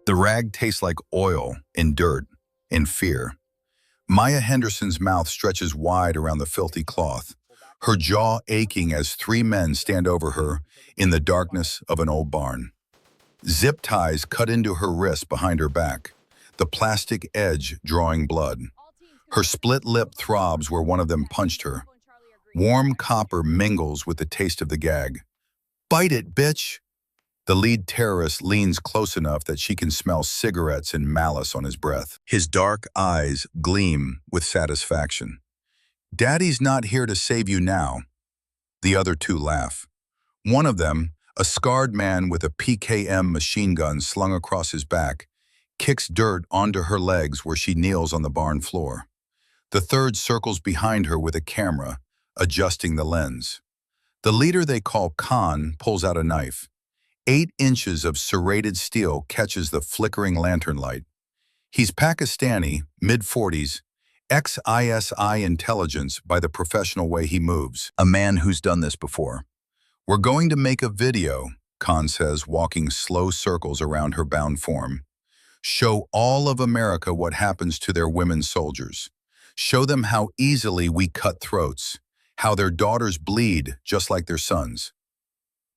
The rag tastes like oil and dirt and fear. Maya Henderson's mouth stretches wide around the filthy cloth, her jaw aching as three men stand over her in the darkness of an old barn. Zip ties cut into her wrists behind her back, the plastic edge drawing blood. Her split lip throbs where one of them punched her. Warm copper mingles with the taste of the gag. "Bite it, bitch!" The lead terrorist leans close enough that she can smell cigarettes and malice on his breath. His dark eyes gleam with satisfaction. "Daddy's not here to save you now." The other two laugh. One of them, a scarred man with a PKM machine gun slung across his back, kicks dirt onto her legs where she kneels on the barn floor. The third circles behind her with a camera, adjusting the lens. The leader they call Khan pulls out a knife. 8 inches of serrated steel catches the flickering lantern light. He's Pakistani, mid-40s, ex-ISI intelligence by the professional way he moves. A man who's done this before. "We're going to make a video," Khan says, walking slow circles around her bound form. "Show all of America what happens to their women soldiers. Show them how easily we cut throats, how their daughters bleed just like their sons."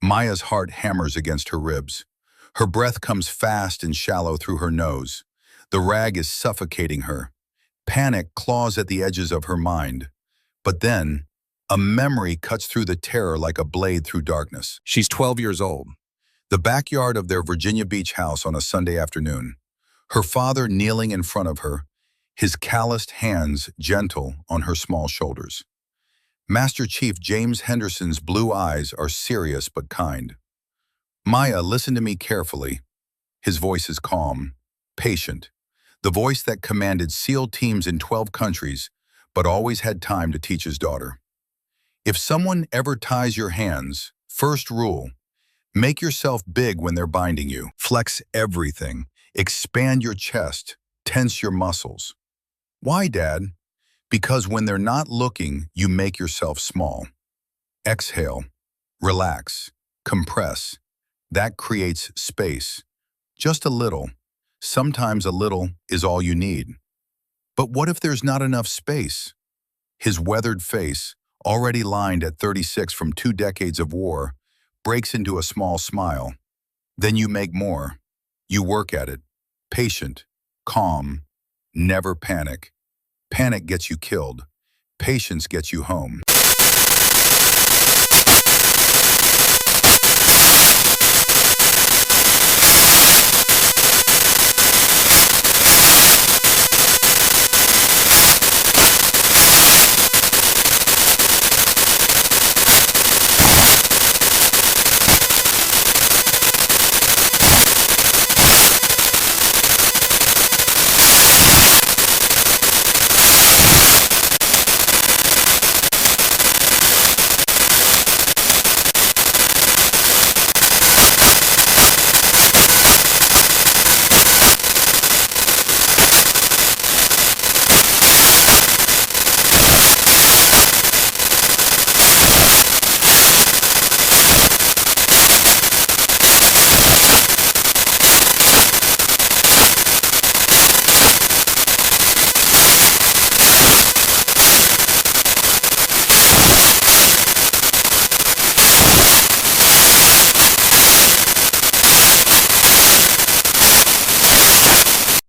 Maya's heart hammers against her ribs. Her breath comes fast and shallow through her nose. The rag is suffocating her. Panic claws at the edges of her mind. But then, a memory cuts through the terror like a blade through darkness. She's 12 years old. The backyard of their Virginia Beach house on a Sunday afternoon. Her father kneeling in front of her, his calloused hands gentle on her small shoulders. Master Chief James Henderson's blue eyes are serious but kind. "Maya, listen to me carefully." His voice is calm, patient, the voice that commanded SEAL teams in 12 countries, but always had time to teach his daughter. "If someone ever ties your hands, first rule, make yourself big when they're binding you. Flex everything, expand your chest, tense your muscles." "Why, Dad?" "Because when they're not looking, you make yourself small. Exhale, relax, compress. That creates space. Just a little. Sometimes a little is all you need." "But what if there's not enough space?" His weathered face, already lined at 36 from 2 decades of war, breaks into a small smile. "Then you make more. You work at it. Patient, calm, never panic. Panic gets you killed. Patience gets you home."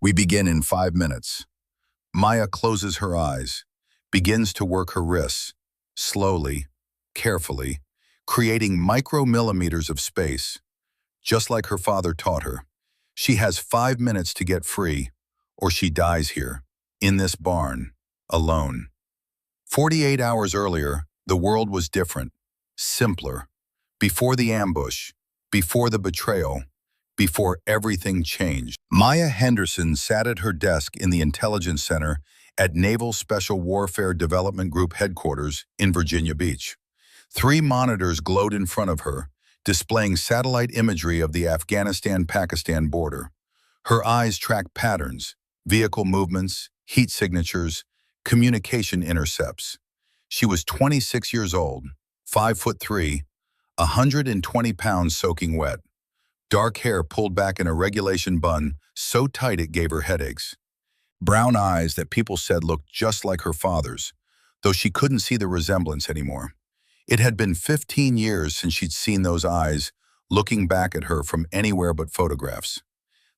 We begin in 5 minutes. Maya closes her eyes, begins to work her wrists, slowly, carefully, creating micromillimeters of space. Just like her father taught her, she has 5 minutes to get free, or she dies here, in this barn, alone. 48 hours earlier, the world was different, simpler. Before the ambush, before the betrayal, before everything changed. Maya Henderson sat at her desk in the Intelligence Center at Naval Special Warfare Development Group headquarters in Virginia Beach. 3 monitors glowed in front of her, displaying satellite imagery of the Afghanistan-Pakistan border. Her eyes tracked patterns, vehicle movements, heat signatures, communication intercepts. She was 26 years old, 5'3", 120 pounds soaking wet. Dark hair pulled back in a regulation bun, so tight it gave her headaches. Brown eyes that people said looked just like her father's, though she couldn't see the resemblance anymore. It had been 15 years since she'd seen those eyes looking back at her from anywhere but photographs.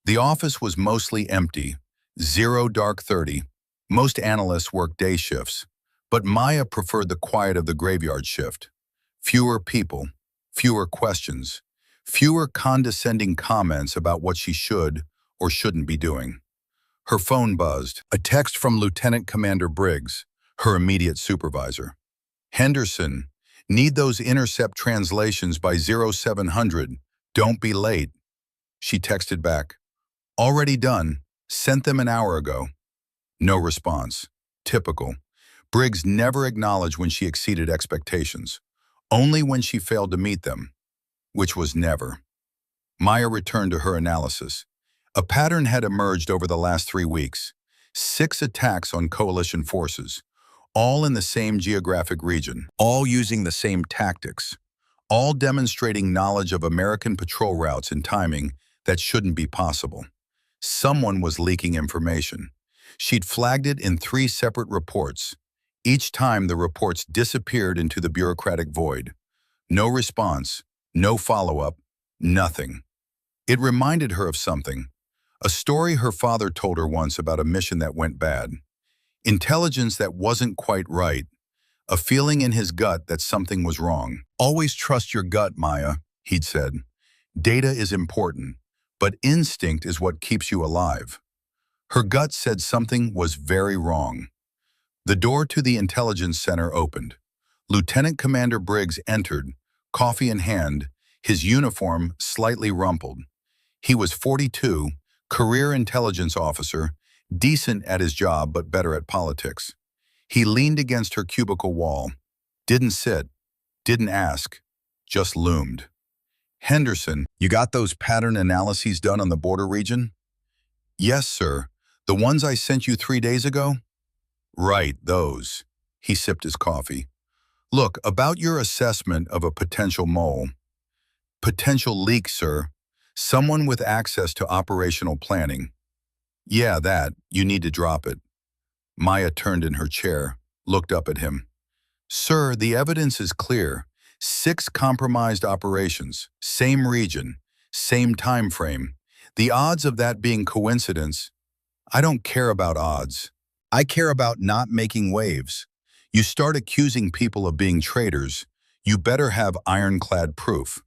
The office was mostly empty, zero dark 30. Most analysts worked day shifts, but Maya preferred the quiet of the graveyard shift. Fewer people, fewer questions, fewer condescending comments about what she should or shouldn't be doing. Her phone buzzed, a text from Lieutenant Commander Briggs, her immediate supervisor. Henderson, need those intercept translations by 0700. Don't be late. She texted back. Already done. Sent them an hour ago. No response. Typical. Briggs never acknowledged when she exceeded expectations. Only when she failed to meet them, which was never. Maya returned to her analysis. A pattern had emerged over the last 3 weeks. 6 attacks on coalition forces, all in the same geographic region, all using the same tactics, all demonstrating knowledge of American patrol routes and timing that shouldn't be possible. Someone was leaking information. She'd flagged it in 3 separate reports. Each time the reports disappeared into the bureaucratic void. No response, no follow-up, nothing. It reminded her of something. A story her father told her once about a mission that went bad. Intelligence that wasn't quite right. A feeling in his gut that something was wrong. Always trust your gut, Maya, he'd said. Data is important, but instinct is what keeps you alive. Her gut said something was very wrong. The door to the intelligence center opened. Lieutenant Commander Briggs entered, coffee in hand, his uniform slightly rumpled. He was 42, career intelligence officer, decent at his job but better at politics. He leaned against her cubicle wall, didn't sit, didn't ask, just loomed. Henderson, you got those pattern analyses done on the border region? Yes, sir. The ones I sent you 3 days ago? Right, those. He sipped his coffee. Look, about your assessment of a potential mole. Potential leak, sir. Someone with access to operational planning. Yeah, that. You need to drop it. Maya turned in her chair, looked up at him. Sir, the evidence is clear. 6 compromised operations, same region, same time frame. The odds of that being coincidence, I don't care about odds. I care about not making waves. You start accusing people of being traitors, you better have ironclad proof.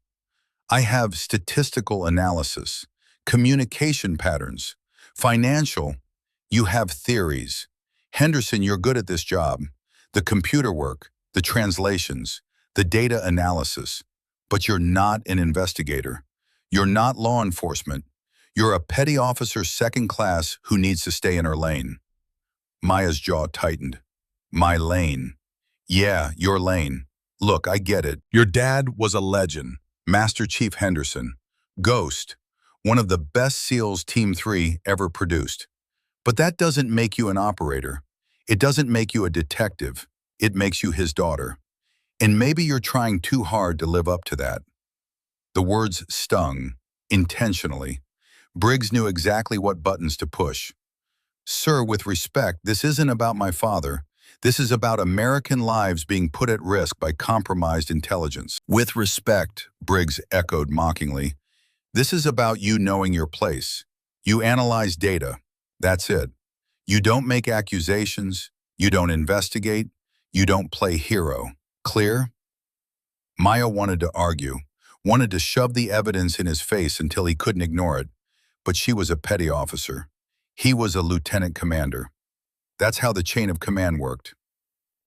I have statistical analysis, communication patterns, financial. You have theories. Henderson, you're good at this job. The computer work, the translations, the data analysis. But you're not an investigator. You're not law enforcement. You're a petty officer second class who needs to stay in her lane. Maya's jaw tightened. My lane. Yeah, your lane. Look, I get it. Your dad was a legend. Master Chief Henderson. Ghost. One of the best SEALs Team 3 ever produced. But that doesn't make you an operator. It doesn't make you a detective. It makes you his daughter. And maybe you're trying too hard to live up to that. The words stung, intentionally. Briggs knew exactly what buttons to push. Sir, with respect, this isn't about my father. This is about American lives being put at risk by compromised intelligence. With respect, Briggs echoed mockingly, this is about you knowing your place. You analyze data. That's it. You don't make accusations. You don't investigate. You don't play hero. Clear? Maya wanted to argue, wanted to shove the evidence in his face until he couldn't ignore it. But she was a petty officer. He was a lieutenant commander. That's how the chain of command worked.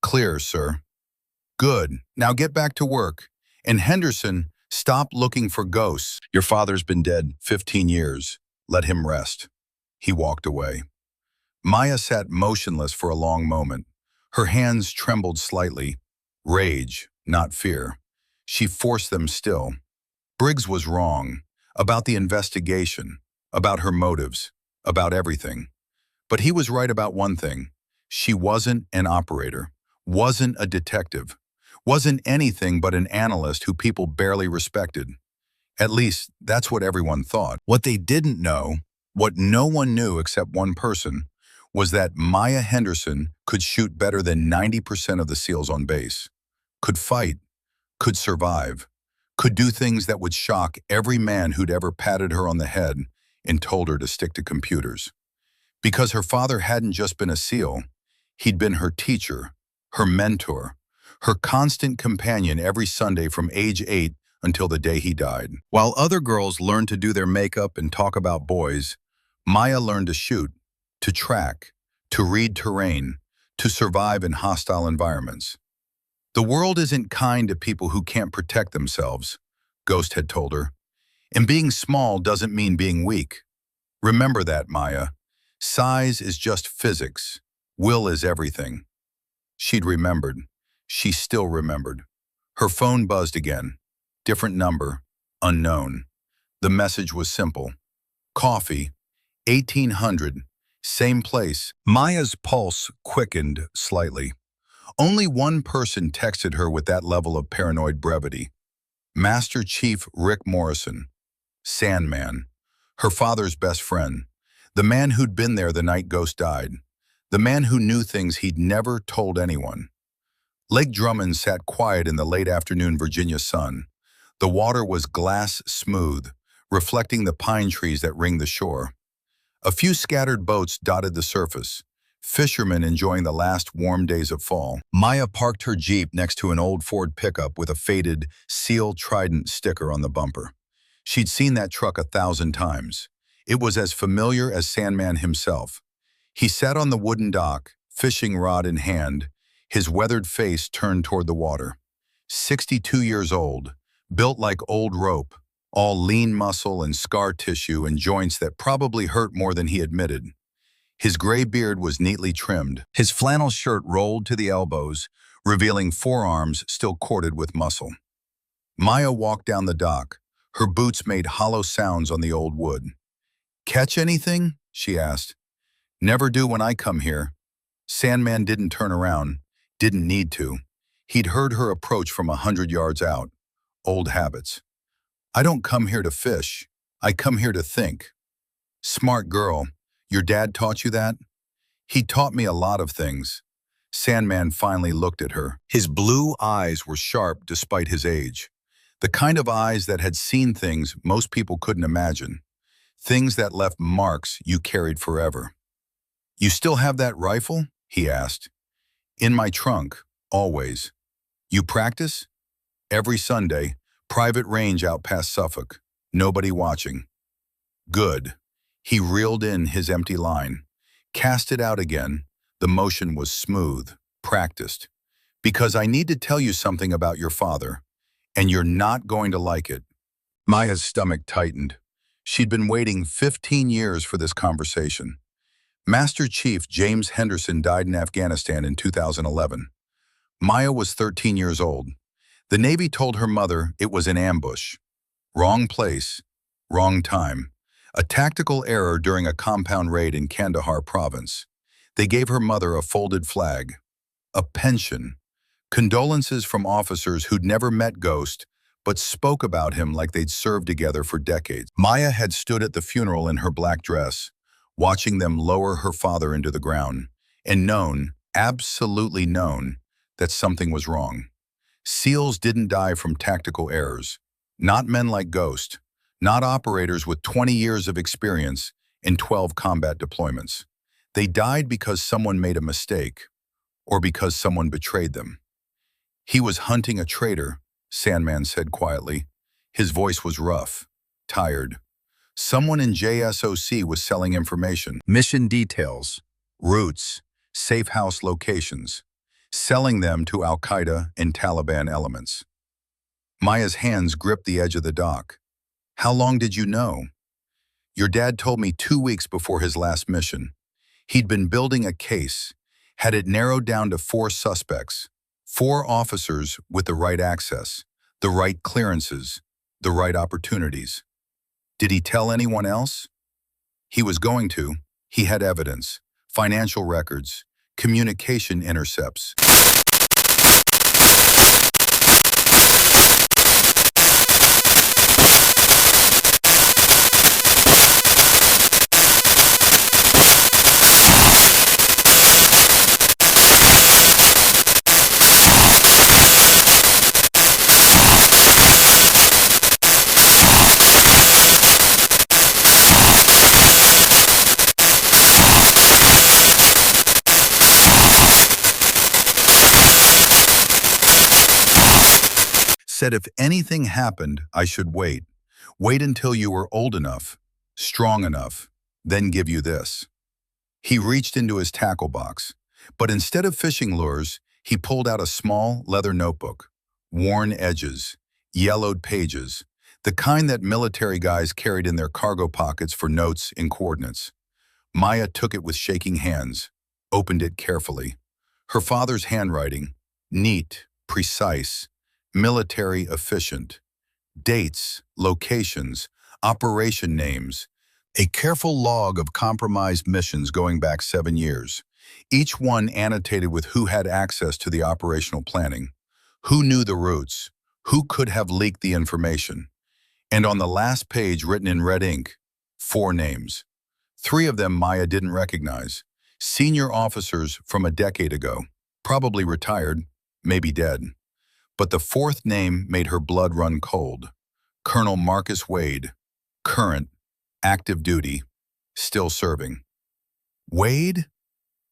Clear, sir. Good. Now get back to work. And Henderson, stop looking for ghosts. Your father's been dead 15 years. Let him rest. He walked away. Maya sat motionless for a long moment. Her hands trembled slightly. Rage, not fear. She forced them still. Briggs was wrong. About the investigation. About her motives. About everything. But he was right about one thing. She wasn't an operator. Wasn't a detective. Wasn't anything but an analyst who people barely respected. At least, that's what everyone thought. What they didn't know, what no one knew except one person, was that Maya Henderson could shoot better than 90% of the SEALs on base, could fight, could survive, could do things that would shock every man who'd ever patted her on the head and told her to stick to computers. Because her father hadn't just been a SEAL, he'd been her teacher, her mentor, her constant companion every Sunday from age 8 until the day he died. While other girls learned to do their makeup and talk about boys, Maya learned to shoot, to track, to read terrain, to survive in hostile environments. The world isn't kind to people who can't protect themselves, Ghost had told her. And being small doesn't mean being weak. Remember that, Maya. Size is just physics. Will is everything. She'd remembered. She still remembered. Her phone buzzed again. Different number. Unknown. The message was simple. Coffee. 1800. Same place. Maya's pulse quickened slightly. Only one person texted her with that level of paranoid brevity. Master Chief Rick Morrison. Sandman. Her father's best friend. The man who'd been there the night Ghost died. The man who knew things he'd never told anyone. Lake Drummond sat quiet in the late afternoon Virginia sun. The water was glass smooth, reflecting the pine trees that ring the shore. A few scattered boats dotted the surface, fishermen enjoying the last warm days of fall. Maya parked her Jeep next to an old Ford pickup with a faded Seal Trident sticker on the bumper. She'd seen that truck 1,000 times. It was as familiar as Sandman himself. He sat on the wooden dock, fishing rod in hand, his weathered face turned toward the water. 62 years old, built like old rope, all lean muscle and scar tissue and joints that probably hurt more than he admitted. His gray beard was neatly trimmed, his flannel shirt rolled to the elbows, revealing forearms still corded with muscle. Maya walked down the dock. Her boots made hollow sounds on the old wood. "Catch anything?" she asked. "Never do when I come here." Sandman didn't turn around, didn't need to. He'd heard her approach from 100 yards out. Old habits. "I don't come here to fish. I come here to think." "Smart girl. Your dad taught you that?" "He taught me a lot of things." Sandman finally looked at her. His blue eyes were sharp despite his age. The kind of eyes that had seen things most people couldn't imagine. Things that left marks you carried forever. "You still have that rifle?" he asked. "In my trunk, always." "You practice?" "Every Sunday, private range out past Suffolk. Nobody watching." "Good." He reeled in his empty line. Cast it out again. The motion was smooth, practiced. "Because I need to tell you something about your father, and you're not going to like it." Maya's stomach tightened. She'd been waiting 15 years for this conversation. Master Chief James Henderson died in Afghanistan in 2011. Maya was 13 years old. The Navy told her mother it was an ambush. Wrong place, wrong time. A tactical error during a compound raid in Kandahar province. They gave her mother a folded flag, a pension, condolences from officers who'd never met Ghost, but spoke about him like they'd served together for decades. Maya had stood at the funeral in her black dress, watching them lower her father into the ground, and known, absolutely known, that something was wrong. SEALs didn't die from tactical errors. Not men like Ghost. Not operators with 20 years of experience in 12 combat deployments. They died because someone made a mistake, or because someone betrayed them. "He was hunting a traitor," Sandman said quietly. His voice was rough, tired. "Someone in JSOC was selling information, mission details, routes, safe house locations, selling them to Al-Qaeda and Taliban elements." Maya's hands gripped the edge of the dock. "How long did you know?" "Your dad told me 2 weeks before his last mission. He'd been building a case, had it narrowed down to 4 suspects, 4 officers with the right access, the right clearances, the right opportunities." "Did he tell anyone else?" "He was going to. He had evidence, financial records, communication intercepts." Said if anything happened, I should wait. Wait until you were old enough, strong enough, then give you this. He reached into his tackle box, but instead of fishing lures, he pulled out a small leather notebook, worn edges, yellowed pages, the kind that military guys carried in their cargo pockets for notes and coordinates. Maya took it with shaking hands, opened it carefully. Her father's handwriting, neat, precise, military efficient. Dates, locations, operation names, a careful log of compromised missions going back 7 years, each one annotated with who had access to the operational planning, who knew the routes, who could have leaked the information. And on the last page, written in red ink, 4 names. 3 of them Maya didn't recognize, senior officers from a decade ago, probably retired, maybe dead. But the 4th name made her blood run cold. Colonel Marcus Wade, current, active duty, still serving. Wade?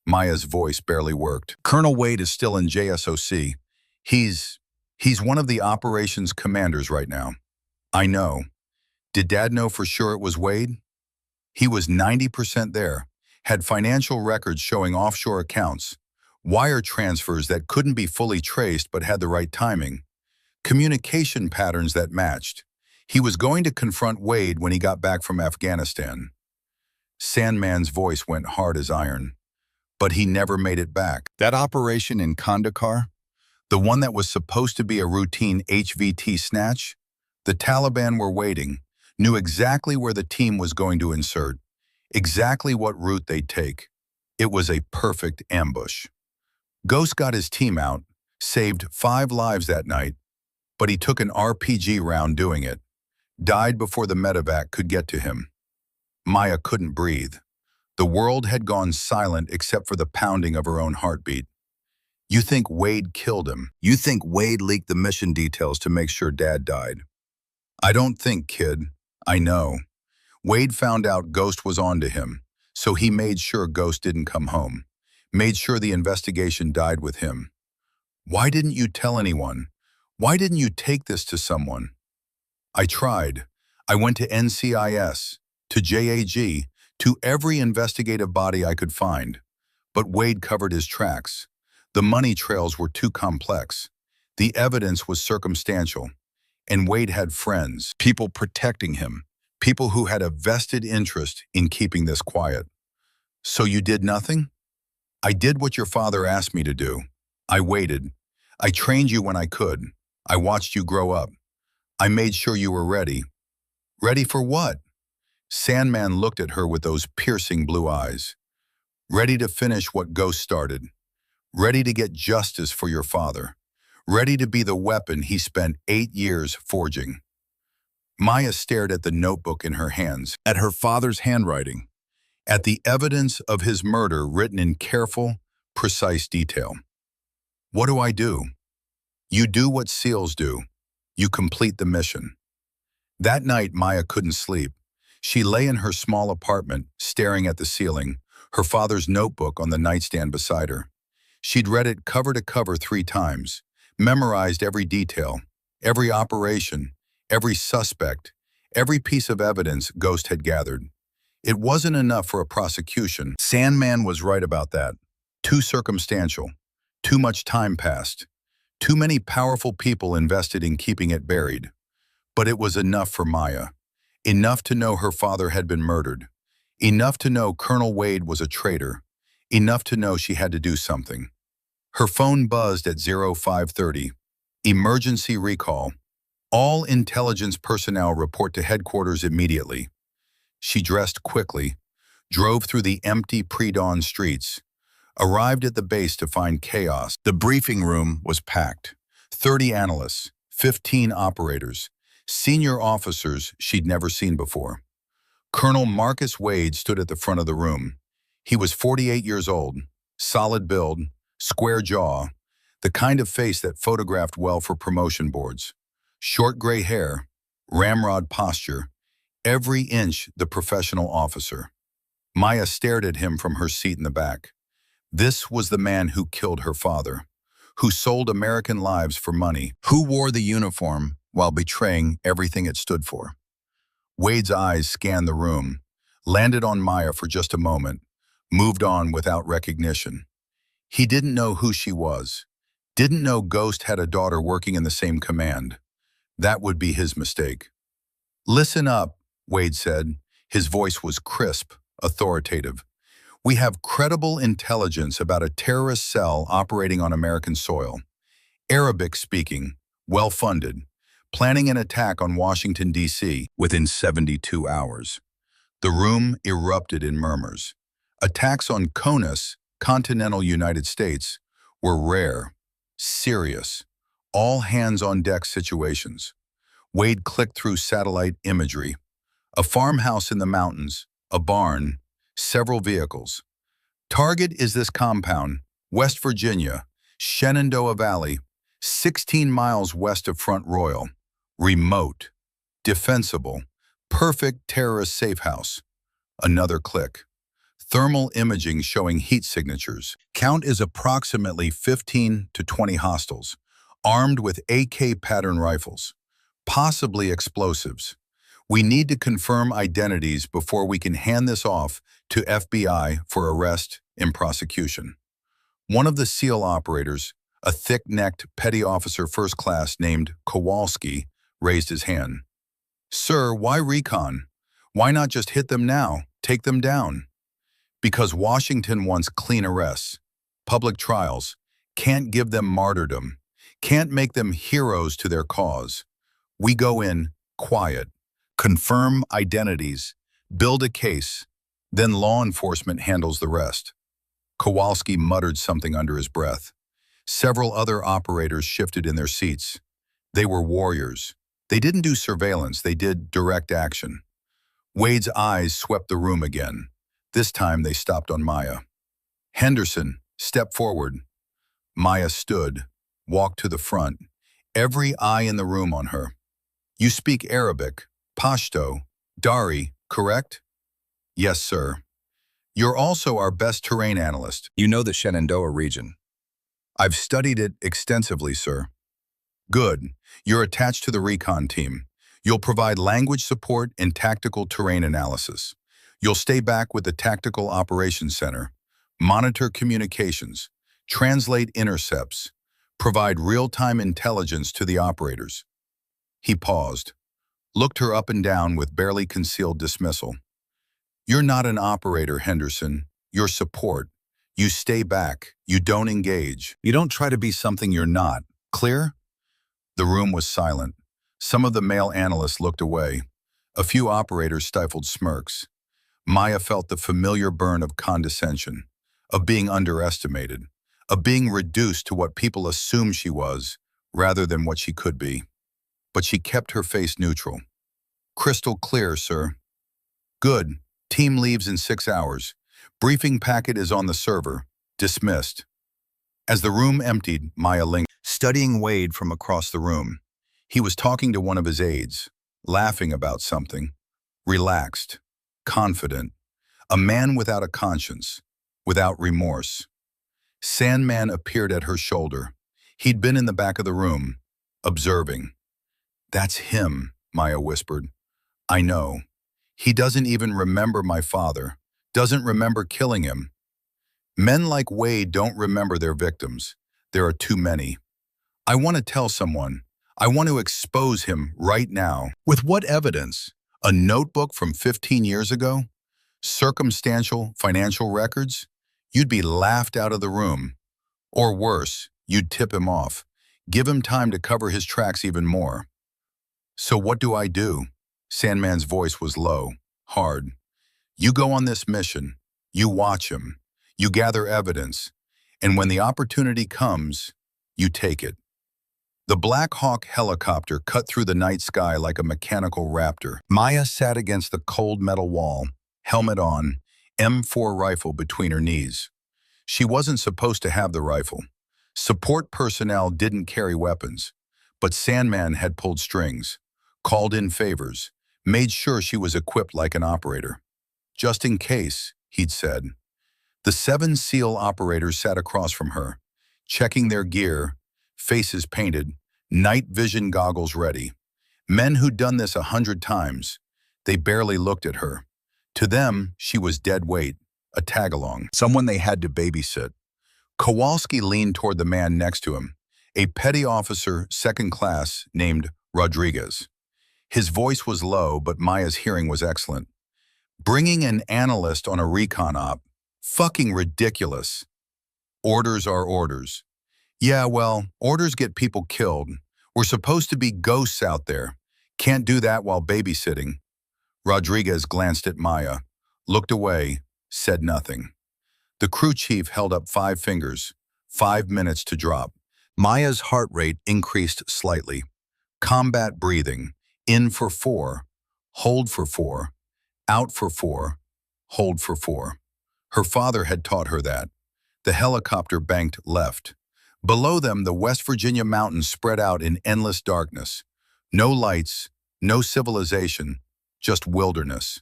Maya's voice barely worked. Colonel Wade is still in JSOC. He's one of the operations commanders right now. I know. Did Dad know for sure it was Wade? He was 90% there, had financial records showing offshore accounts, wire transfers that couldn't be fully traced but had the right timing, communication patterns that matched. He was going to confront Wade when he got back from Afghanistan. Sandman's voice went hard as iron, but he never made it back. That operation in Kandahar, the one that was supposed to be a routine HVT snatch, the Taliban were waiting, knew exactly where the team was going to insert, exactly what route they'd take. It was a perfect ambush. Ghost got his team out, saved 5 lives that night, but he took an RPG round doing it, died before the medevac could get to him. Maya couldn't breathe. The world had gone silent except for the pounding of her own heartbeat. You think Wade killed him. You think Wade leaked the mission details to make sure Dad died. I don't think, kid. I know. Wade found out Ghost was onto him, so he made sure Ghost didn't come home. Made sure the investigation died with him. Why didn't you tell anyone? Why didn't you take this to someone? I tried. I went to NCIS, to JAG, to every investigative body I could find. But Wade covered his tracks. The money trails were too complex. The evidence was circumstantial. And Wade had friends, people protecting him, people who had a vested interest in keeping this quiet. So you did nothing? I did what your father asked me to do. I waited. I trained you when I could. I watched you grow up. I made sure you were ready. Ready for what? Sandman looked at her with those piercing blue eyes. Ready to finish what Ghost started. Ready to get justice for your father. Ready to be the weapon he spent 8 years forging. Maya stared at the notebook in her hands, at her father's handwriting, at the evidence of his murder written in careful, precise detail. What do I do? You do what SEALs do. You complete the mission. That night, Maya couldn't sleep. She lay in her small apartment, staring at the ceiling, her father's notebook on the nightstand beside her. She'd read it cover to cover 3 times, memorized every detail, every operation, every suspect, every piece of evidence Ghost had gathered. It wasn't enough for a prosecution. Sandman was right about that. Too circumstantial. Too much time passed. Too many powerful people invested in keeping it buried. But it was enough for Maya. Enough to know her father had been murdered. Enough to know Colonel Wade was a traitor. Enough to know she had to do something. Her phone buzzed at 0530. Emergency recall. All intelligence personnel report to headquarters immediately. She dressed quickly, drove through the empty pre-dawn streets, arrived at the base to find chaos. The briefing room was packed. 30 analysts, 15 operators, senior officers she'd never seen before. Colonel Marcus Wade stood at the front of the room. He was 48 years old, solid build, square jaw, the kind of face that photographed well for promotion boards. Short gray hair, ramrod posture, every inch the professional officer. Maya stared at him from her seat in the back. This was the man who killed her father, who sold American lives for money, who wore the uniform while betraying everything it stood for. Wade's eyes scanned the room, landed on Maya for just a moment, moved on without recognition. He didn't know who she was, didn't know Ghost had a daughter working in the same command. That would be his mistake. "Listen up," Wade said. His voice was crisp, authoritative. "We have credible intelligence about a terrorist cell operating on American soil. Arabic speaking, well-funded, planning an attack on Washington, D.C. within 72 hours. The room erupted in murmurs. Attacks on CONUS, continental United States, were rare, serious, all hands-on-deck situations. Wade clicked through satellite imagery. A farmhouse in the mountains, a barn, several vehicles. Target is this compound, West Virginia, Shenandoah Valley, 16 miles west of Front Royal. Remote, defensible, perfect terrorist safe house. Another click. Thermal imaging showing heat signatures. Count is approximately 15 to 20 hostiles, armed with AK pattern rifles, possibly explosives. We need to confirm identities before we can hand this off to FBI for arrest and prosecution. One of the SEAL operators, a thick-necked petty officer first class named Kowalski, raised his hand. "Sir, why recon? Why not just hit them now, take them down?" "Because Washington wants clean arrests, public trials, can't give them martyrdom, can't make them heroes to their cause. We go in quiet, confirm identities, build a case, then law enforcement handles the rest." Kowalski muttered something under his breath. Several other operators shifted in their seats. They were warriors. They didn't do surveillance, they did direct action. Wade's eyes swept the room again. This time they stopped on Maya. "Henderson, step forward." Maya stood, walked to the front, every eye in the room on her. "You speak Arabic, Pashto, Dari, correct?" "Yes, sir." "You're also our best terrain analyst." You know the Shenandoah region. "I've studied it extensively, sir." "Good. You're attached to the recon team. You'll provide language support and tactical terrain analysis. You'll stay back with the Tactical Operations Center, monitor communications, translate intercepts, provide real-time intelligence to the operators." He paused, looked her up and down with barely concealed dismissal. "You're not an operator, Henderson. You're support. You stay back. You don't engage. You don't try to be something you're not. Clear?" The room was silent. Some of the male analysts looked away. A few operators stifled smirks. Maya felt the familiar burn of condescension, of being underestimated, of being reduced to what people assumed she was, rather than what she could be. But she kept her face neutral. "Crystal clear, sir." "Good. Team leaves in 6 hours. Briefing packet is on the server. Dismissed." As the room emptied, Maya lingered, studying Wade from across the room. He was talking to one of his aides, laughing about something. Relaxed, confident, a man without a conscience, without remorse. Sandman appeared at her shoulder. He'd been in the back of the room, observing. "That's him," Maya whispered. "I know. He doesn't even remember my father, doesn't remember killing him." Men like Wade don't remember their victims. There are too many. "I want to tell someone. I want to expose him right now." "With what evidence? A notebook from 15 years ago? Circumstantial financial records?" You'd be laughed out of the room. Or worse, you'd tip him off, give him time to cover his tracks even more. "So what do I do?" Sandman's voice was low, hard. "You go on this mission. You watch him. You gather evidence. And when the opportunity comes, you take it." The Black Hawk helicopter cut through the night sky like a mechanical raptor. Maya sat against the cold metal wall, helmet on, M4 rifle between her knees. She wasn't supposed to have the rifle. Support personnel didn't carry weapons. But Sandman had pulled strings, called in favors, made sure she was equipped like an operator. "Just in case," he'd said. The 7 SEAL operators sat across from her, checking their gear, faces painted, night vision goggles ready. Men who'd done this 100 times. They barely looked at her. To them, she was dead weight, a tag-along, someone they had to babysit. Kowalski leaned toward the man next to him, a petty officer, second class, named Rodriguez. His voice was low, but Maya's hearing was excellent. Bringing an analyst on a recon op. Fucking ridiculous. Orders are orders. Yeah, well, orders get people killed. We're supposed to be ghosts out there. Can't do that while babysitting. Rodriguez glanced at Maya, looked away, said nothing. The crew chief held up 5 fingers, 5 minutes to drop. Maya's heart rate increased slightly. Combat breathing, in for 4, hold for 4, out for 4, hold for 4. Her father had taught her that. The helicopter banked left. Below them, the West Virginia mountains spread out in endless darkness. No lights, no civilization, just wilderness.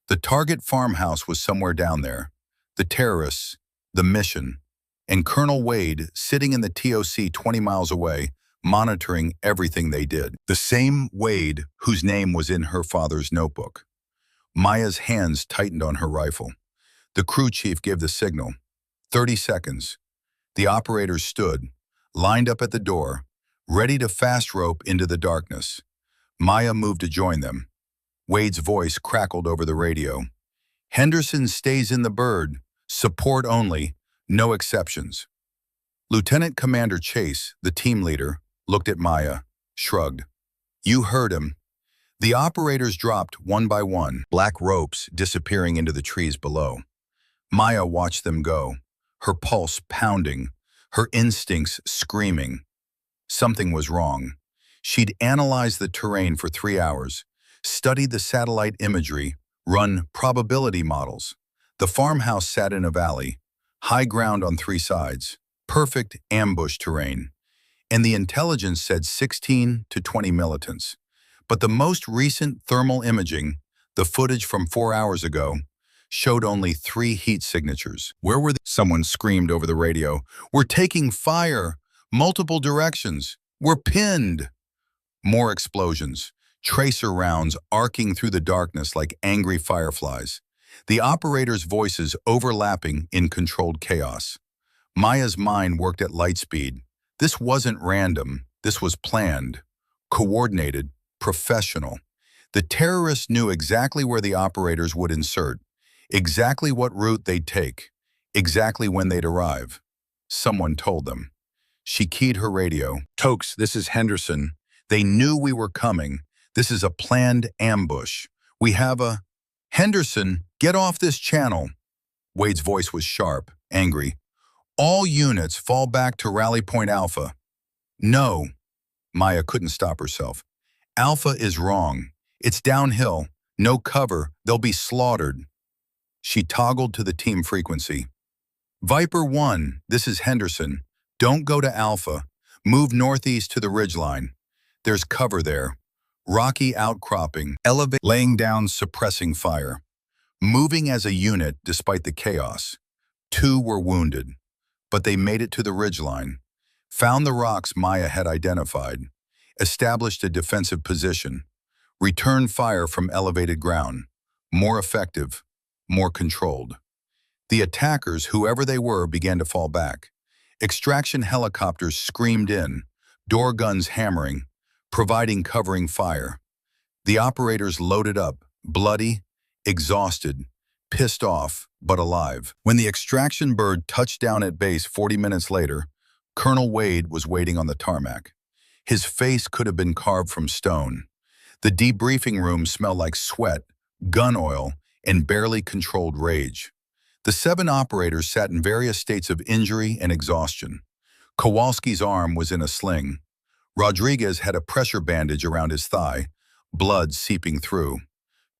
The target farmhouse was somewhere down there. The terrorists, the mission, and Colonel Wade sitting in the TOC 20 miles away, monitoring everything they did. The same Wade whose name was in her father's notebook. Maya's hands tightened on her rifle. The crew chief gave the signal. 30 seconds. The operators stood, lined up at the door, ready to fast rope into the darkness. Maya moved to join them. Wade's voice crackled over the radio. Henderson stays in the bird. Support only. No exceptions. Lieutenant Commander Chase, the team leader, looked at Maya, shrugged. You heard him. The operators dropped one by one, black ropes disappearing into the trees below. Maya watched them go, her pulse pounding, her instincts screaming. Something was wrong. She'd analyzed the terrain for 3 hours, studied the satellite imagery, run probability models. The farmhouse sat in a valley, high ground on 3 sides, perfect ambush terrain. And the intelligence said 16 to 20 militants. But the most recent thermal imaging, the footage from 4 hours ago, showed only 3 heat signatures. Where were they? Someone screamed over the radio. We're taking fire! Multiple directions! We're pinned! More explosions, tracer rounds arcing through the darkness like angry fireflies. The operators' voices overlapping in controlled chaos. Maya's mind worked at light speed. This wasn't random. This was planned, coordinated, professional. The terrorists knew exactly where the operators would insert, exactly what route they'd take, exactly when they'd arrive. Someone told them. She keyed her radio. Tokes, this is Henderson. They knew we were coming. This is a planned ambush. We have a... Henderson, get off this channel. Wade's voice was sharp, angry. All units fall back to Rally Point Alpha. No. Maya couldn't stop herself. Alpha is wrong. It's downhill. No cover. They'll be slaughtered. She toggled to the team frequency. Viper 1, this is Henderson. Don't go to Alpha. Move northeast to the ridgeline. There's cover there. Rocky outcropping, elevate, laying down, suppressing fire. Moving as a unit despite the chaos. 2 were wounded, but they made it to the ridgeline. Found the rocks Maya had identified. Established a defensive position. Returned fire from elevated ground. More effective, more controlled. The attackers, whoever they were, began to fall back. Extraction helicopters screamed in, door guns hammering, providing covering fire. The operators loaded up, bloody, exhausted, pissed off, but alive. When the extraction bird touched down at base 40 minutes later, Colonel Wade was waiting on the tarmac. His face could have been carved from stone. The debriefing room smelled like sweat, gun oil, and barely controlled rage. The 7 operators sat in various states of injury and exhaustion. Kowalski's arm was in a sling. Rodriguez had a pressure bandage around his thigh, blood seeping through.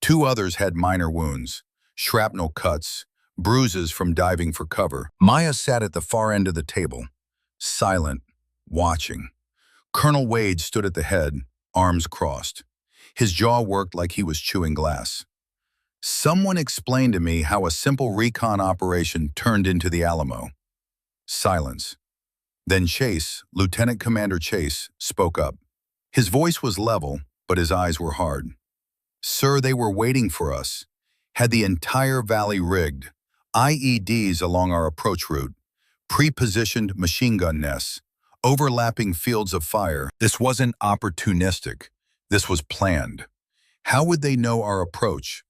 2 others had minor wounds, shrapnel cuts, bruises from diving for cover. Maya sat at the far end of the table, silent, watching. Colonel Wade stood at the head, arms crossed. His jaw worked like he was chewing glass. Someone explained to me how a simple recon operation turned into the Alamo. Silence. Then Chase, Lieutenant Commander Chase, spoke up. His voice was level, but his eyes were hard. Sir, they were waiting for us. Had the entire valley rigged. IEDs along our approach route. Pre-positioned machine gun nests. Overlapping fields of fire. This wasn't opportunistic. This was planned. How would they know our approach?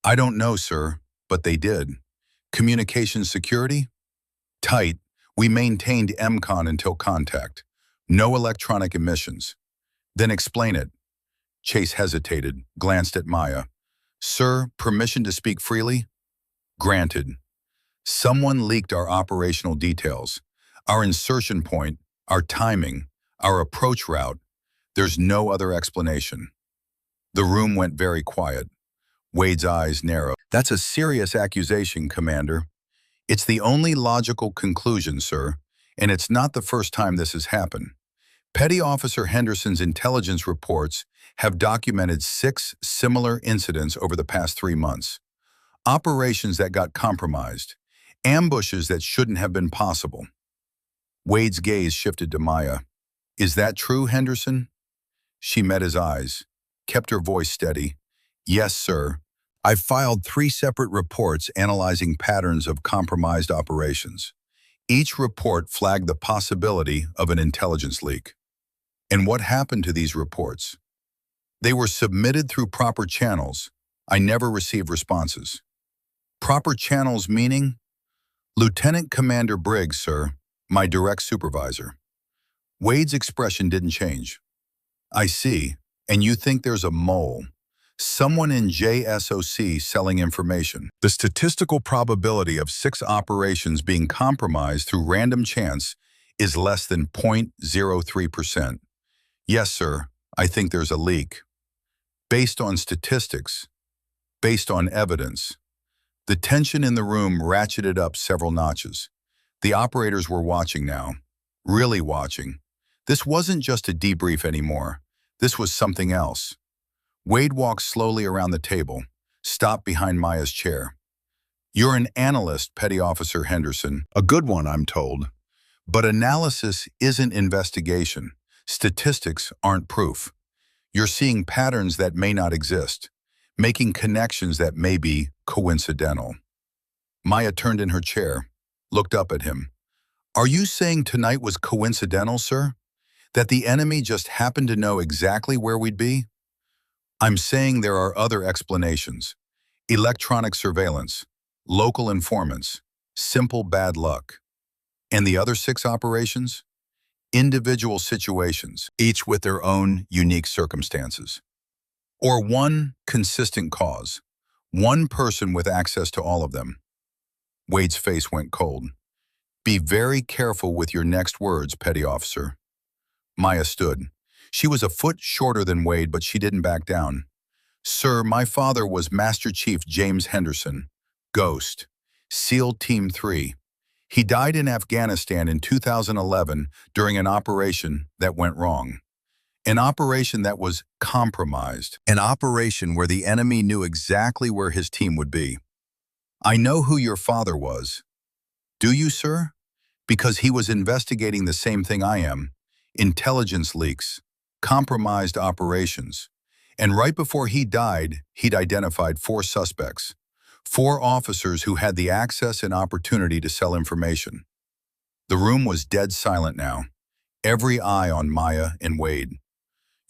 I don't know, sir, but they did. Communication security? Tight. We maintained MCON until contact. No electronic emissions. Then explain it. Chase hesitated, glanced at Maya. Sir, permission to speak freely? Granted. Someone leaked our operational details, our insertion point, our timing, our approach route. There's no other explanation. The room went very quiet. Wade's eyes narrowed. That's a serious accusation, Commander. It's the only logical conclusion, sir, and it's not the first time this has happened. Petty Officer Henderson's intelligence reports have documented 6 similar incidents over the past 3 months. Operations that got compromised, ambushes that shouldn't have been possible. Wade's gaze shifted to Maya. Is that true, Henderson? She met his eyes, kept her voice steady. Yes, sir. I've filed 3 separate reports analyzing patterns of compromised operations. Each report flagged the possibility of an intelligence leak. And what happened to these reports? They were submitted through proper channels. I never received responses. Proper channels meaning? Lieutenant Commander Briggs, sir, my direct supervisor. Wade's expression didn't change. I see, and you think there's a mole. Someone in JSOC selling information. The statistical probability of 6 operations being compromised through random chance is less than 0.03%. Yes, sir, I think there's a leak. Based on statistics, based on evidence. The tension in the room ratcheted up several notches. The operators were watching now, really watching. This wasn't just a debrief anymore. This was something else. Wade walked slowly around the table, stopped behind Maya's chair. You're an analyst, Petty Officer Henderson. A good one, I'm told. But analysis isn't investigation. Statistics aren't proof. You're seeing patterns that may not exist, making connections that may be coincidental. Maya turned in her chair, looked up at him. Are you saying tonight was coincidental, sir? That the enemy just happened to know exactly where we'd be? I'm saying there are other explanations. Electronic surveillance, local informants, simple bad luck. And the other 6 operations? Individual situations, each with their own unique circumstances. Or one consistent cause, one person with access to all of them. Wade's face went cold. Be very careful with your next words, Petty Officer. Maya stood. She was a foot shorter than Wade, but she didn't back down. Sir, my father was Master Chief James Henderson, Ghost, SEAL Team 3. He died in Afghanistan in 2011 during an operation that went wrong. An operation that was compromised. An operation where the enemy knew exactly where his team would be. I know who your father was. Do you, sir? Because he was investigating the same thing I am. Intelligence leaks. Compromised operations. And right before he died, he'd identified 4 suspects. 4 officers who had the access and opportunity to sell information. The room was dead silent now. Every eye on Maya and Wade.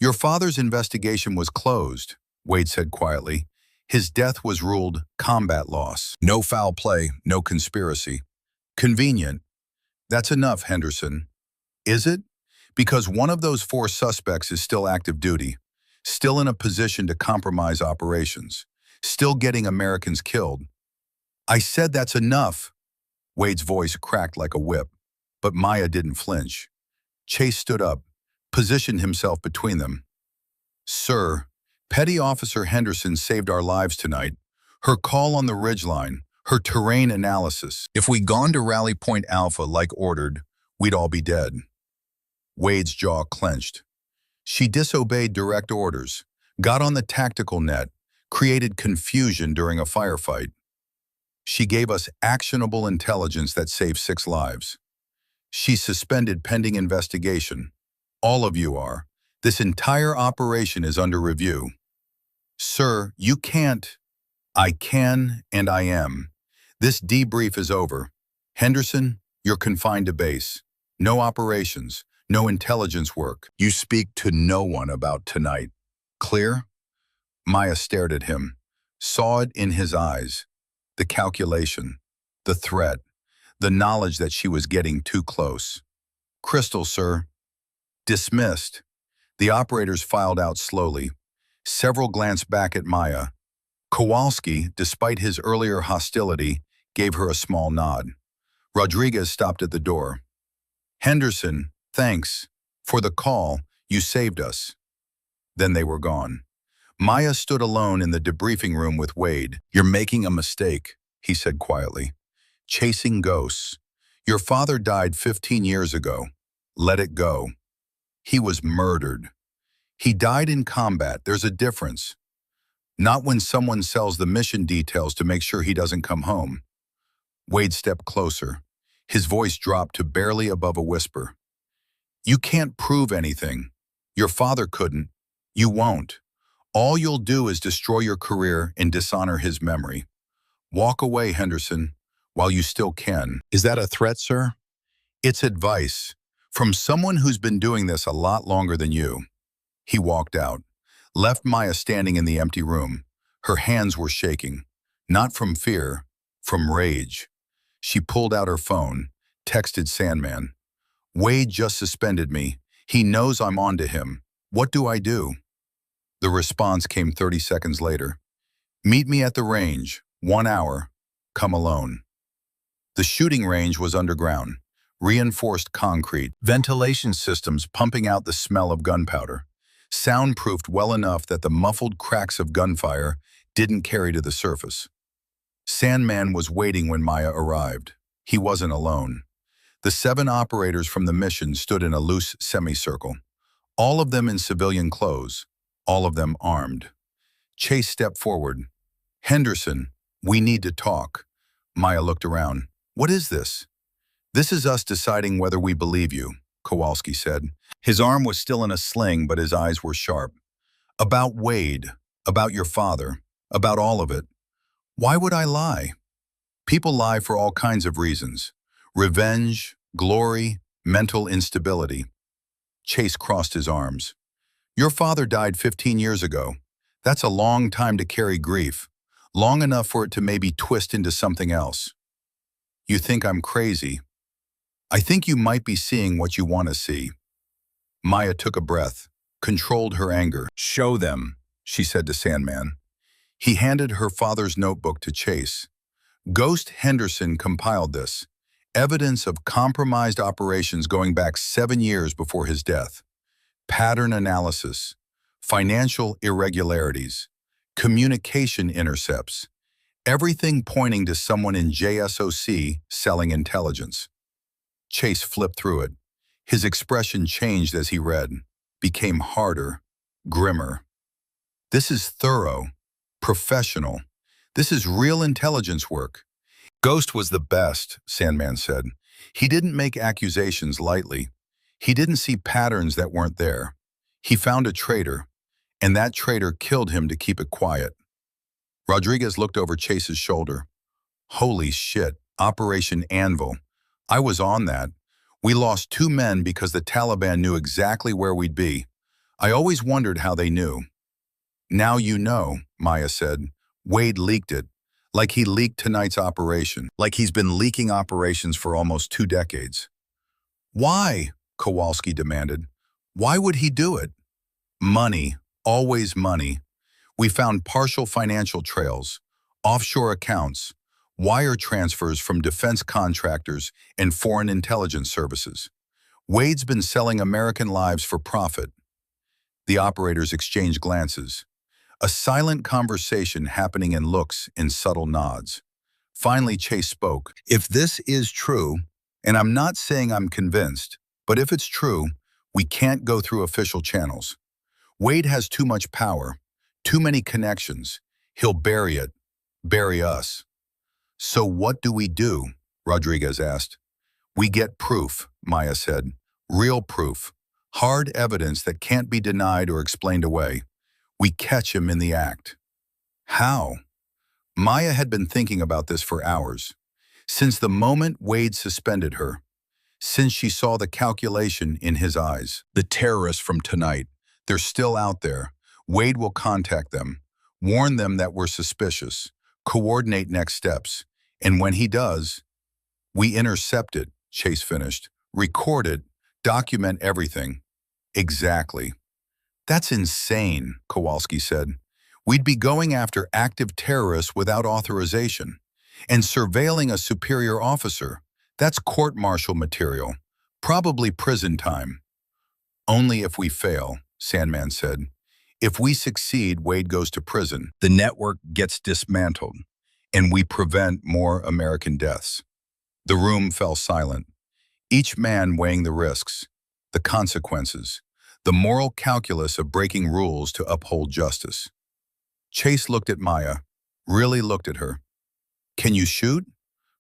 Your father's investigation was closed, Wade said quietly. His death was ruled combat loss. No foul play, no conspiracy. Convenient. That's enough, Henderson. Is it? Because one of those 4 suspects is still active duty, still in a position to compromise operations, still getting Americans killed. I said that's enough. Wade's voice cracked like a whip, but Maya didn't flinch. Chase stood up, positioned himself between them. Sir, Petty Officer Henderson saved our lives tonight. Her call on the ridgeline, her terrain analysis. If we'd gone to Rally Point Alpha like ordered, we'd all be dead. Wade's jaw clenched. She disobeyed direct orders, got on the tactical net, created confusion during a firefight. She gave us actionable intelligence that saved 6 lives. She's suspended pending investigation. All of you are. This entire operation is under review. Sir, you can't. I can and I am. This debrief is over. Henderson, you're confined to base. No operations, no intelligence work. You speak to no one about tonight. Clear? Maya stared at him, saw it in his eyes. The calculation, the threat, the knowledge that she was getting too close. Crystal, sir. Dismissed. The operators filed out slowly. Several glanced back at Maya. Kowalski, despite his earlier hostility, gave her a small nod. Rodriguez stopped at the door. Henderson, thanks. For the call, you saved us. Then they were gone. Maya stood alone in the debriefing room with Wade. You're making a mistake, he said quietly. Chasing ghosts. Your father died 15 years ago. Let it go. He was murdered. He died in combat. There's a difference. Not when someone sells the mission details to make sure he doesn't come home. Wade stepped closer. His voice dropped to barely above a whisper. You can't prove anything. Your father couldn't. You won't. All you'll do is destroy your career and dishonor his memory. Walk away, Henderson, while you still can. Is that a threat, sir? It's advice, from someone who's been doing this a lot longer than you. He walked out, left Maya standing in the empty room. Her hands were shaking, not from fear, from rage. She pulled out her phone, texted Sandman. Wade just suspended me. He knows I'm on to him. What do I do? The response came 30 seconds later. Meet me at the range, 1 hour. Come alone. The shooting range was underground, reinforced concrete, ventilation systems pumping out the smell of gunpowder, soundproofed well enough that the muffled cracks of gunfire didn't carry to the surface. Sandman was waiting when Maya arrived. He wasn't alone. The 7 operators from the mission stood in a loose semicircle, all of them in civilian clothes, all of them armed. Chase stepped forward. Henderson, we need to talk. Maya looked around. What is this? This is us deciding whether we believe you, Kowalski said. His arm was still in a sling, but his eyes were sharp. About Wade, about your father, about all of it. Why would I lie? People lie for all kinds of reasons. Revenge, glory, mental instability. Chase crossed his arms. Your father died 15 years ago. That's a long time to carry grief. Long enough for it to maybe twist into something else. You think I'm crazy. I think you might be seeing what you want to see. Maya took a breath, controlled her anger. Show them, she said to Sandman. He handed her father's notebook to Chase. Ghost Henderson compiled this. Evidence of compromised operations going back 7 years before his death. Pattern analysis, financial irregularities, communication intercepts, everything pointing to someone in JSOC selling intelligence. Chase flipped through it. His expression changed as he read, became harder, grimmer. This is thorough, professional. This is real intelligence work. Ghost was the best, Sandman said. He didn't make accusations lightly. He didn't see patterns that weren't there. He found a traitor, and that traitor killed him to keep it quiet. Rodriguez looked over Chase's shoulder. Holy shit, Operation Anvil. I was on that. We lost 2 men because the Taliban knew exactly where we'd be. I always wondered how they knew. Now you know, Maya said. Wade leaked it, like he leaked tonight's operation, like he's been leaking operations for almost 2 decades. Why? Kowalski demanded. Why would he do it? Money, always money. We found partial financial trails, offshore accounts, wire transfers from defense contractors and foreign intelligence services. Wade's been selling American lives for profit. The operators exchanged glances. A silent conversation happening in looks and subtle nods. Finally, Chase spoke. If this is true, and I'm not saying I'm convinced, but if it's true, we can't go through official channels. Wade has too much power, too many connections. He'll bury it, bury us. So what do we do? Rodriguez asked. We get proof, Maya said. Real proof. Hard evidence that can't be denied or explained away. We catch him in the act. How? Maya had been thinking about this for hours. Since the moment Wade suspended her, since she saw the calculation in his eyes. The terrorists from tonight, they're still out there. Wade will contact them, warn them that we're suspicious, coordinate next steps. And when he does, we intercept it, Chase finished. Record it, document everything. Exactly. That's insane, Kowalski said. We'd be going after active terrorists without authorization and surveilling a superior officer. That's court-martial material, probably prison time. Only if we fail, Sandman said. If we succeed, Wade goes to prison. The network gets dismantled, and we prevent more American deaths. The room fell silent, each man weighing the risks, the consequences, the moral calculus of breaking rules to uphold justice. Chase looked at Maya, really looked at her. Can you shoot?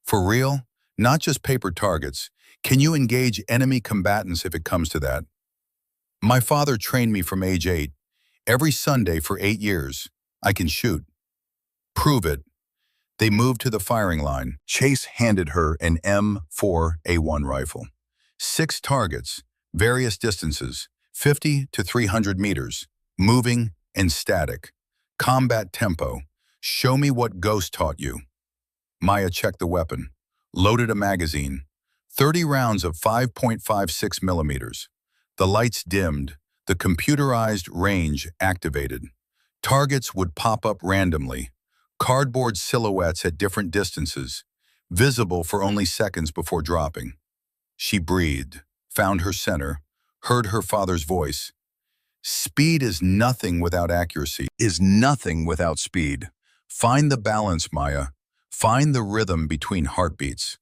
For real? Not just paper targets. Can you engage enemy combatants if it comes to that? My father trained me from age 8. Every Sunday for 8 years. I can shoot. Prove it. They moved to the firing line. Chase handed her an M4A1 rifle. 6 targets, various distances, 50 to 300 meters, moving and static. Combat tempo. Show me what Ghost taught you. Maya checked the weapon, loaded a magazine. 30 rounds of 5.56 millimeters. The lights dimmed, the computerized range activated. Targets would pop up randomly, cardboard silhouettes at different distances, visible for only seconds before dropping. She breathed, found her center, heard her father's voice. Speed is nothing without accuracy, is nothing without speed. Find the balance, Maya. Find the rhythm between heartbeats.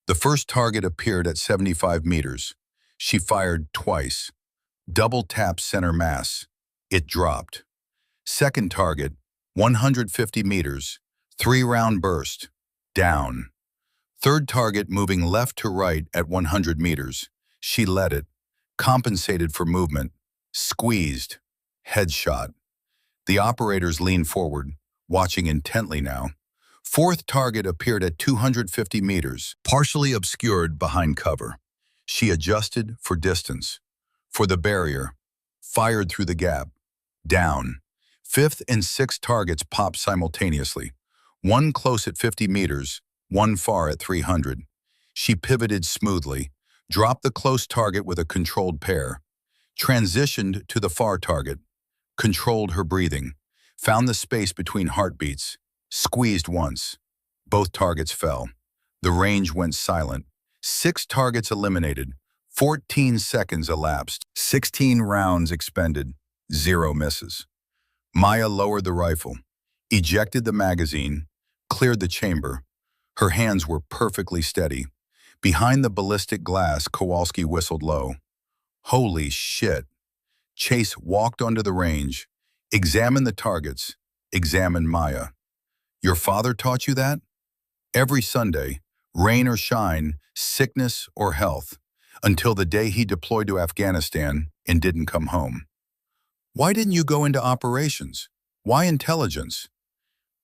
The first target appeared at 75 meters. She fired twice. Double tap center mass. It dropped. Second target, 150 meters. 3-round burst. Down. Third target moving left to right at 100 meters. She let it. Compensated for movement. Squeezed. Headshot. The operators leaned forward, watching intently now. Fourth target appeared at 250 meters, partially obscured behind cover. She adjusted for distance. For the barrier. Fired through the gap. Down. Fifth and sixth targets popped simultaneously. One close at 50 meters, one far at 300. She pivoted smoothly, dropped the close target with a controlled pair, transitioned to the far target, controlled her breathing, found the space between heartbeats, squeezed once. Both targets fell. The range went silent. 6 targets eliminated. 14 seconds elapsed. 16 rounds expended. 0 misses. Maya lowered the rifle, ejected the magazine, cleared the chamber. Her hands were perfectly steady. Behind the ballistic glass, Kowalski whistled low. Holy shit. Chase walked onto the range, examined the targets, examined Maya. Your father taught you that? Every Sunday, rain or shine, sickness or health, until the day he deployed to Afghanistan and didn't come home. Why didn't you go into operations? Why intelligence?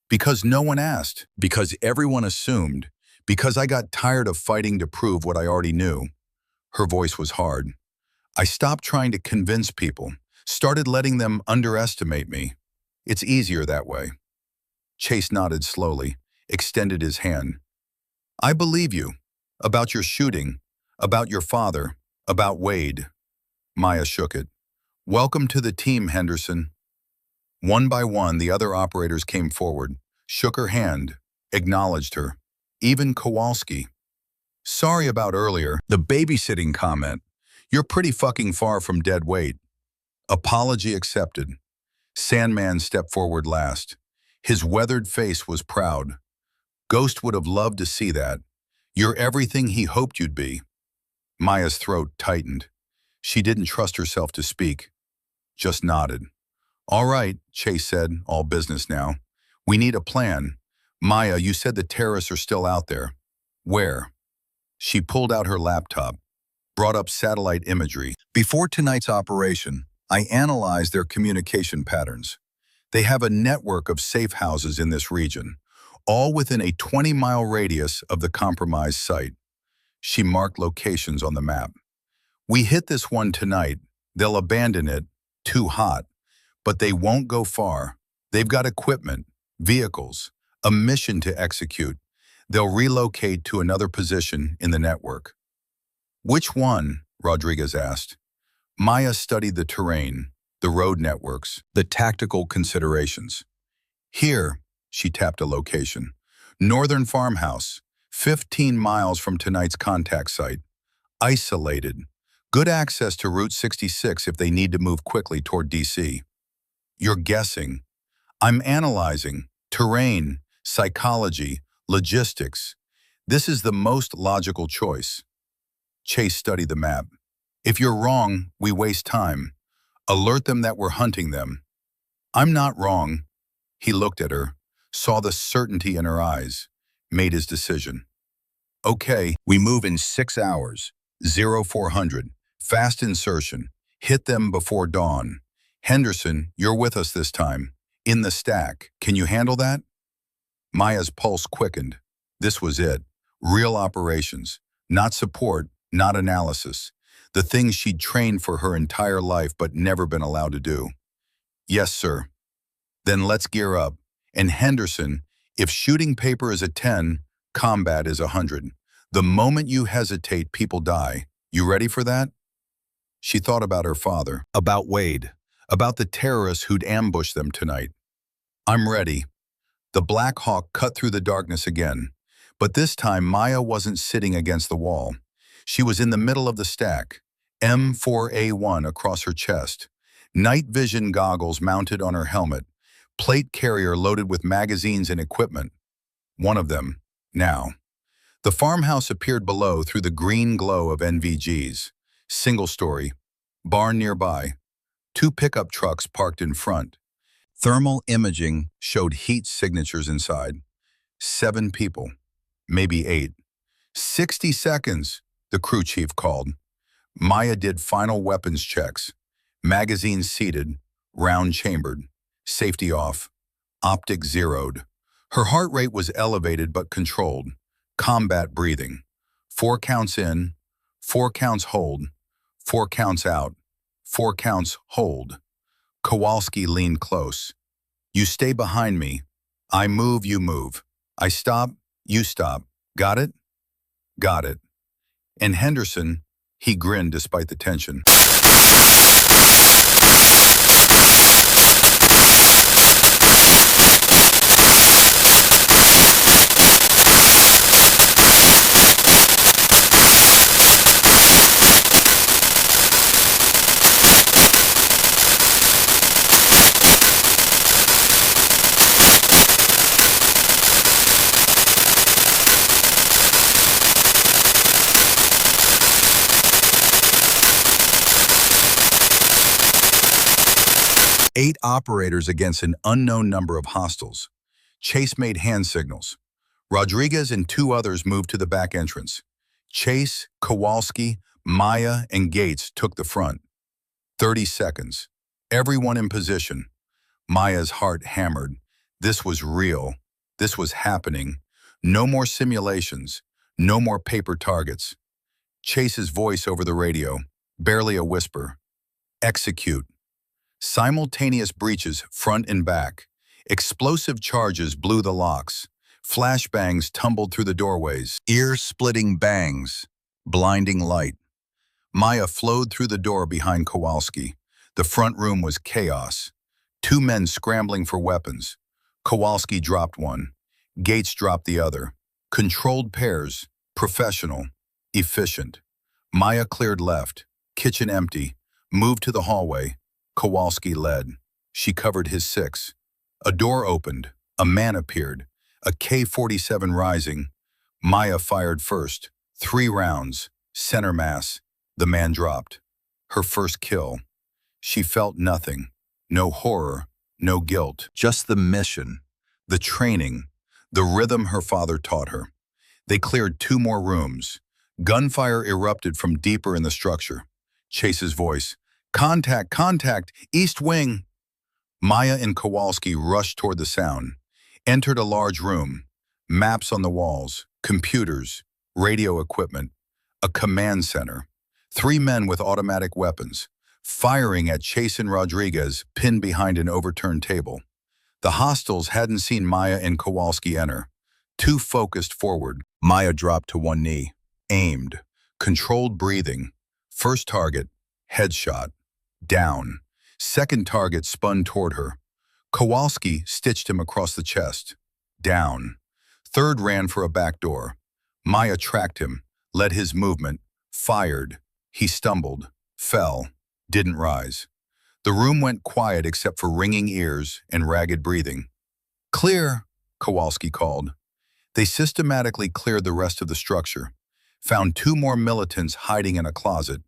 Because no one asked. Because everyone assumed. Because I got tired of fighting to prove what I already knew. Her voice was hard. I stopped trying to convince people, started letting them underestimate me. It's easier that way. Chase nodded slowly, extended his hand. I believe you. About your shooting, about your father, about Wade. Maya shook it. Welcome to the team, Henderson. One by one, the other operators came forward, shook her hand, acknowledged her. Even Kowalski. Sorry about earlier. The babysitting comment. You're pretty fucking far from dead weight. Apology accepted. Sandman stepped forward last. His weathered face was proud. Ghost would have loved to see that. You're everything he hoped you'd be. Maya's throat tightened. She didn't trust herself to speak. Just nodded. All right, Chase said, all business now. We need a plan. Maya, you said the terrorists are still out there. Where? She pulled out her laptop, brought up satellite imagery. Before tonight's operation, I analyzed their communication patterns. They have a network of safe houses in this region, all within a 20-mile radius of the compromised site. She marked locations on the map. We hit this one tonight. They'll abandon it, too hot, but they won't go far. They've got equipment, vehicles, a mission to execute. They'll relocate to another position in the network. Which one? Rodriguez asked. Maya studied the terrain, the road networks, the tactical considerations. Here, she tapped a location. Northern farmhouse, 15 miles from tonight's contact site. Isolated. Good access to Route 66 if they need to move quickly toward DC. You're guessing. I'm analyzing. Terrain, psychology, logistics. This is the most logical choice. Chase studied the map. If you're wrong, we waste time. Alert them that we're hunting them. I'm not wrong. He looked at her, saw the certainty in her eyes, made his decision. Okay, we move in 6 hours. 0400. Fast insertion. Hit them before dawn. Henderson, you're with us this time. In the stack. Can you handle that? Maya's pulse quickened. This was it. Real operations. Not support, not analysis. The things she'd trained for her entire life but never been allowed to do. Yes, sir. Then let's gear up. And Henderson, if shooting paper is a 10, combat is 100. The moment you hesitate, people die. You ready for that? She thought about her father, about Wade, about the terrorists who'd ambushed them tonight. I'm ready. The Black Hawk cut through the darkness again, but this time Maya wasn't sitting against the wall. She was in the middle of the stack, M4A1 across her chest, night vision goggles mounted on her helmet, plate carrier loaded with magazines and equipment. One of them, now. The farmhouse appeared below through the green glow of NVGs. Single story, barn nearby, 2 pickup trucks parked in front. Thermal imaging showed heat signatures inside. 7 people, maybe 8. 60 seconds, the crew chief called. Maya did final weapons checks. Magazines seated, round chambered, safety off, optic zeroed. Her heart rate was elevated but controlled. Combat breathing. 4 counts in, 4 counts hold, 4 counts out, 4 counts hold. Kowalski leaned close. You stay behind me. I move, you move. I stop, you stop. Got it? Got it. And Henderson, he grinned despite the tension. 8 operators against an unknown number of hostiles. Chase made hand signals. Rodriguez and 2 others moved to the back entrance. Chase, Kowalski, Maya, and Gates took the front. 30 seconds. Everyone in position. Maya's heart hammered. This was real. This was happening. No more simulations. No more paper targets. Chase's voice over the radio, barely a whisper. Execute. Simultaneous breaches front and back. Explosive charges blew the locks. Flashbangs tumbled through the doorways. Ear-splitting bangs. Blinding light. Maya flowed through the door behind Kowalski. The front room was chaos. 2 men scrambling for weapons. Kowalski dropped one. Gates dropped the other. Controlled pairs. Professional. Efficient. Maya cleared left. Kitchen empty. Moved to the hallway. Kowalski led. She covered his 6. A door opened. A man appeared. A K-47 rising. Maya fired first. 3 rounds. Center mass. The man dropped. Her first kill. She felt nothing. No horror. No guilt. Just the mission. The training. The rhythm her father taught her. They cleared 2 more rooms. Gunfire erupted from deeper in the structure. Chase's voice, "Contact, contact, East Wing!" Maya and Kowalski rushed toward the sound, entered a large room, maps on the walls, computers, radio equipment, a command center, three men with automatic weapons, firing at Chase and Rodriguez pinned behind an overturned table. The hostiles hadn't seen Maya and Kowalski enter. Too focused forward, Maya dropped to one knee, aimed, controlled breathing. First target, headshot, down. Second target spun toward her. Kowalski stitched him across the chest, down. Third ran for a back door. Maya tracked him, led his movement, fired. He stumbled, fell, didn't rise. The room went quiet except for ringing ears and ragged breathing. "Clear," Kowalski called. They systematically cleared the rest of the structure, found two more militants hiding in a closet.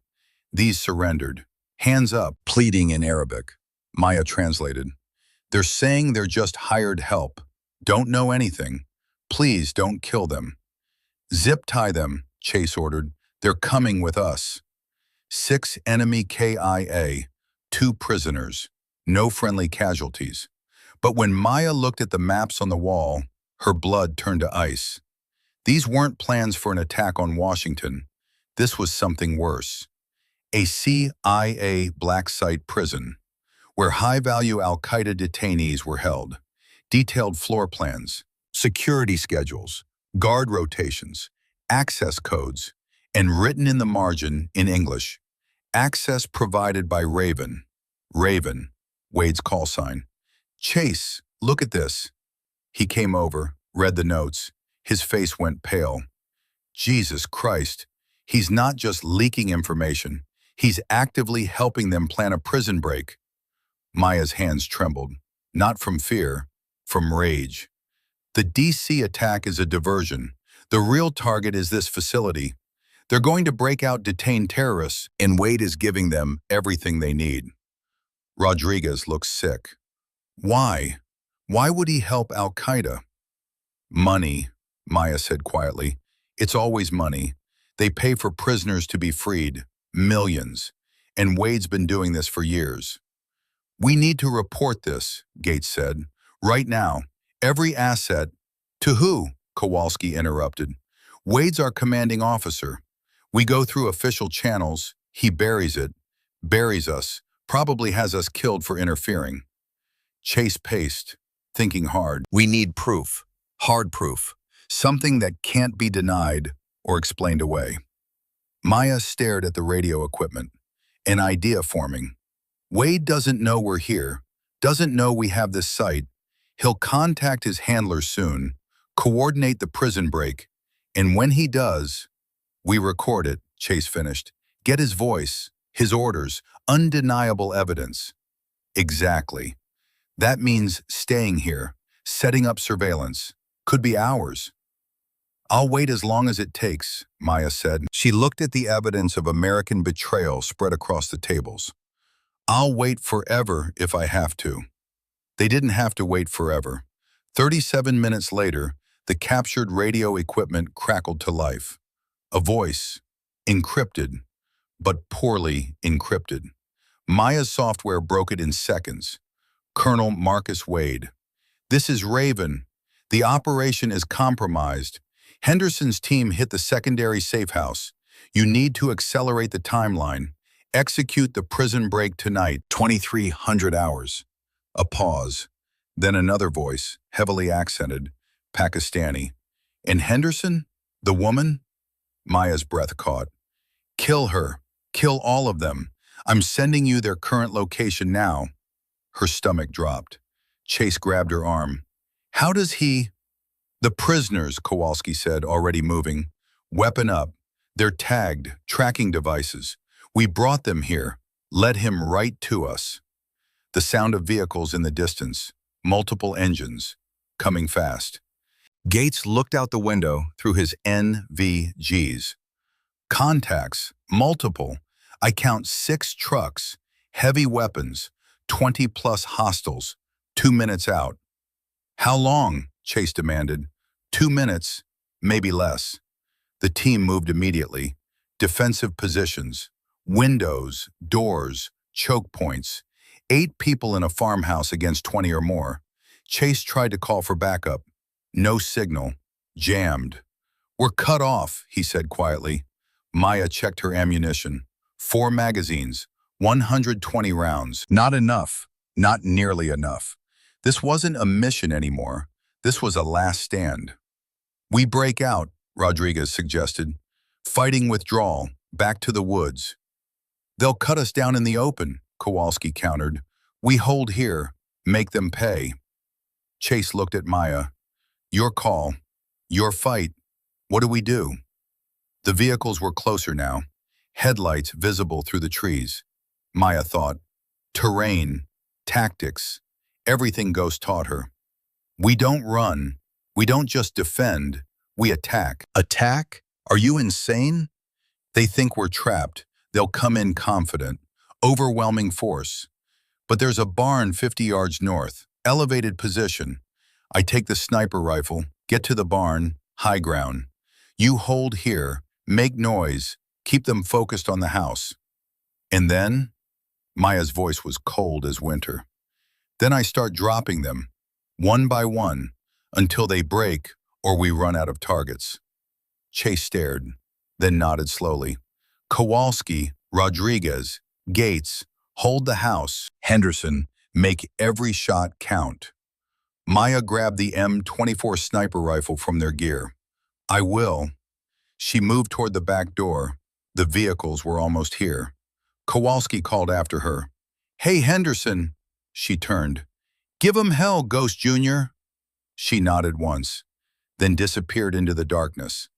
These surrendered, hands up, pleading in Arabic. Maya translated. "They're saying they're just hired help. Don't know anything. Please don't kill them." "Zip tie them," Chase ordered. "They're coming with us." 6 enemy KIA, 2 prisoners, no friendly casualties. But when Maya looked at the maps on the wall, her blood turned to ice. These weren't plans for an attack on Washington. This was something worse. A CIA black site prison, where high-value al-Qaeda detainees were held. Detailed floor plans, security schedules, guard rotations, access codes, and written in the margin in English, "Access provided by Raven." Raven, Wade's call sign. "Chase, look at this." He came over, read the notes. His face went pale. Jesus Christ, he's not just leaking information. He's actively helping them plan a prison break. Maya's hands trembled, not from fear, from rage. The DC attack is a diversion. The real target is this facility. They're going to break out detained terrorists, and Wade is giving them everything they need. Rodriguez looks sick. Why? Why would he help al-Qaeda? "Money," Maya said quietly. "It's always money. They pay for prisoners to be freed, millions. And Wade's been doing this for years." "We need to report this," Gates said. "Right now. Every asset." "To who?" Kowalski interrupted. "Wade's our commanding officer. We go through official channels. He buries it. Buries us. Probably has us killed for interfering." Chase paced, thinking hard. "We need proof. Hard proof. Something that can't be denied or explained away." Maya stared at the radio equipment, an idea forming. "Wade doesn't know we're here, doesn't know we have this site. He'll contact his handler soon, coordinate the prison break, and when he does, we record it," Chase finished. "Get his voice, his orders, undeniable evidence." "Exactly. That means staying here, setting up surveillance. Could be hours." "I'll wait as long as it takes," Maya said. She looked at the evidence of American betrayal spread across the tables. "I'll wait forever if I have to." They didn't have to wait forever. 37 minutes later, the captured radio equipment crackled to life. A voice, encrypted, but poorly encrypted. Maya's software broke it in seconds. "Colonel Marcus Wade. This is Raven. The operation is compromised. Henderson's team hit the secondary safe house. You need to accelerate the timeline. Execute the prison break tonight, 2300 hours. A pause. Then another voice, heavily accented, Pakistani. "And Henderson? The woman?" Maya's breath caught. "Kill her. Kill all of them. I'm sending you their current location now." Her stomach dropped. Chase grabbed her arm. "How does he—" "The prisoners," Kowalski said, already moving. "Weapon up. They're tagged, tracking devices. We brought them here. Led him right to us." The sound of vehicles in the distance, multiple engines, coming fast. Gates looked out the window through his NVGs. "Contacts, multiple. I count 6 trucks, heavy weapons, 20+ hostiles, 2 minutes out." "How long?" Chase demanded. 2 minutes, maybe less." The team moved immediately. Defensive positions, windows, doors, choke points. 8 people in a farmhouse against 20 or more. Chase tried to call for backup. No signal. Jammed. "We're cut off," he said quietly. Maya checked her ammunition. 4 magazines, 120 rounds. Not enough. Not nearly enough. This wasn't a mission anymore. This was a last stand. "We break out," Rodriguez suggested. "Fighting withdrawal, back to the woods." "They'll cut us down in the open," Kowalski countered. "We hold here, make them pay." Chase looked at Maya. "Your call. Your fight. What do we do?" The vehicles were closer now, headlights visible through the trees. Maya thought. Terrain, tactics, everything Ghost taught her. "We don't run. We don't just defend. We attack." "Attack? Are you insane?" "They think we're trapped. They'll come in confident. Overwhelming force. But there's a barn 50 yards north, elevated position. I take the sniper rifle, get to the barn, high ground. You hold here, make noise, keep them focused on the house." "And then?" Maya's voice was cold as winter. "Then I start dropping them, one by one, until they break or we run out of targets." Chase stared, then nodded slowly. "Kowalski, Rodriguez, Gates, hold the house. Henderson, make every shot count." Maya grabbed the M24 sniper rifle from their gear. "I will." She moved toward the back door. The vehicles were almost here. Kowalski called after her. "Hey, Henderson." She turned. "Give 'em hell, Ghost Jr." She nodded once, then disappeared into the darkness.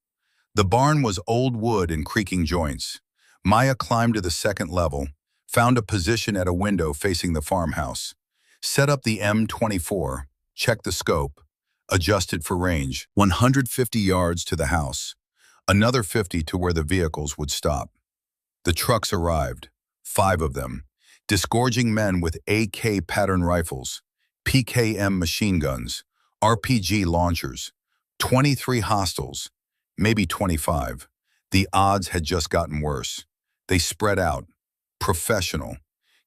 The barn was old wood and creaking joints. Maya climbed to the second level, found a position at a window facing the farmhouse, set up the M24, checked the scope, adjusted for range. 150 yards to the house, another 50 to where the vehicles would stop. The trucks arrived, 5 of them, disgorging men with AK pattern rifles, PKM machine guns, RPG launchers, 23 hostiles, maybe 25. The odds had just gotten worse. They spread out, professional,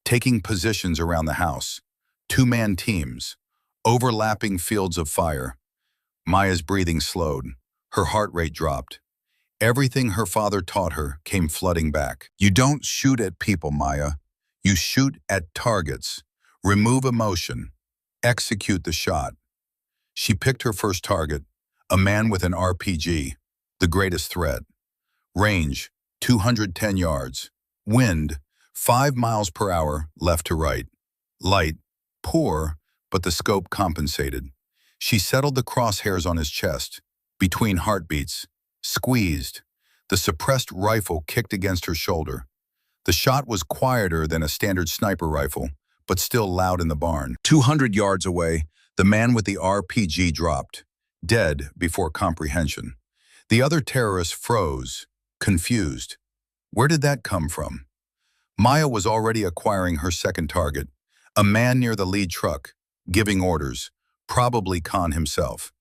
taking positions around the house, 2-man teams, overlapping fields of fire. Maya's breathing slowed, her heart rate dropped. Everything her father taught her came flooding back. You don't shoot at people, Maya. You shoot at targets. Remove emotion. Execute the shot. She picked her first target, a man with an RPG, the greatest threat. Range, 210 yards. Wind, 5 miles per hour, left to right. Light, poor, but the scope compensated. She settled the crosshairs on his chest, between heartbeats, squeezed. The suppressed rifle kicked against her shoulder. The shot was quieter than a standard sniper rifle, but still loud in the barn. 200 yards away, the man with the RPG dropped, dead before comprehension. The other terrorists froze, confused. Where did that come from? Maya was already acquiring her second target, a man near the lead truck, giving orders, probably Khan himself.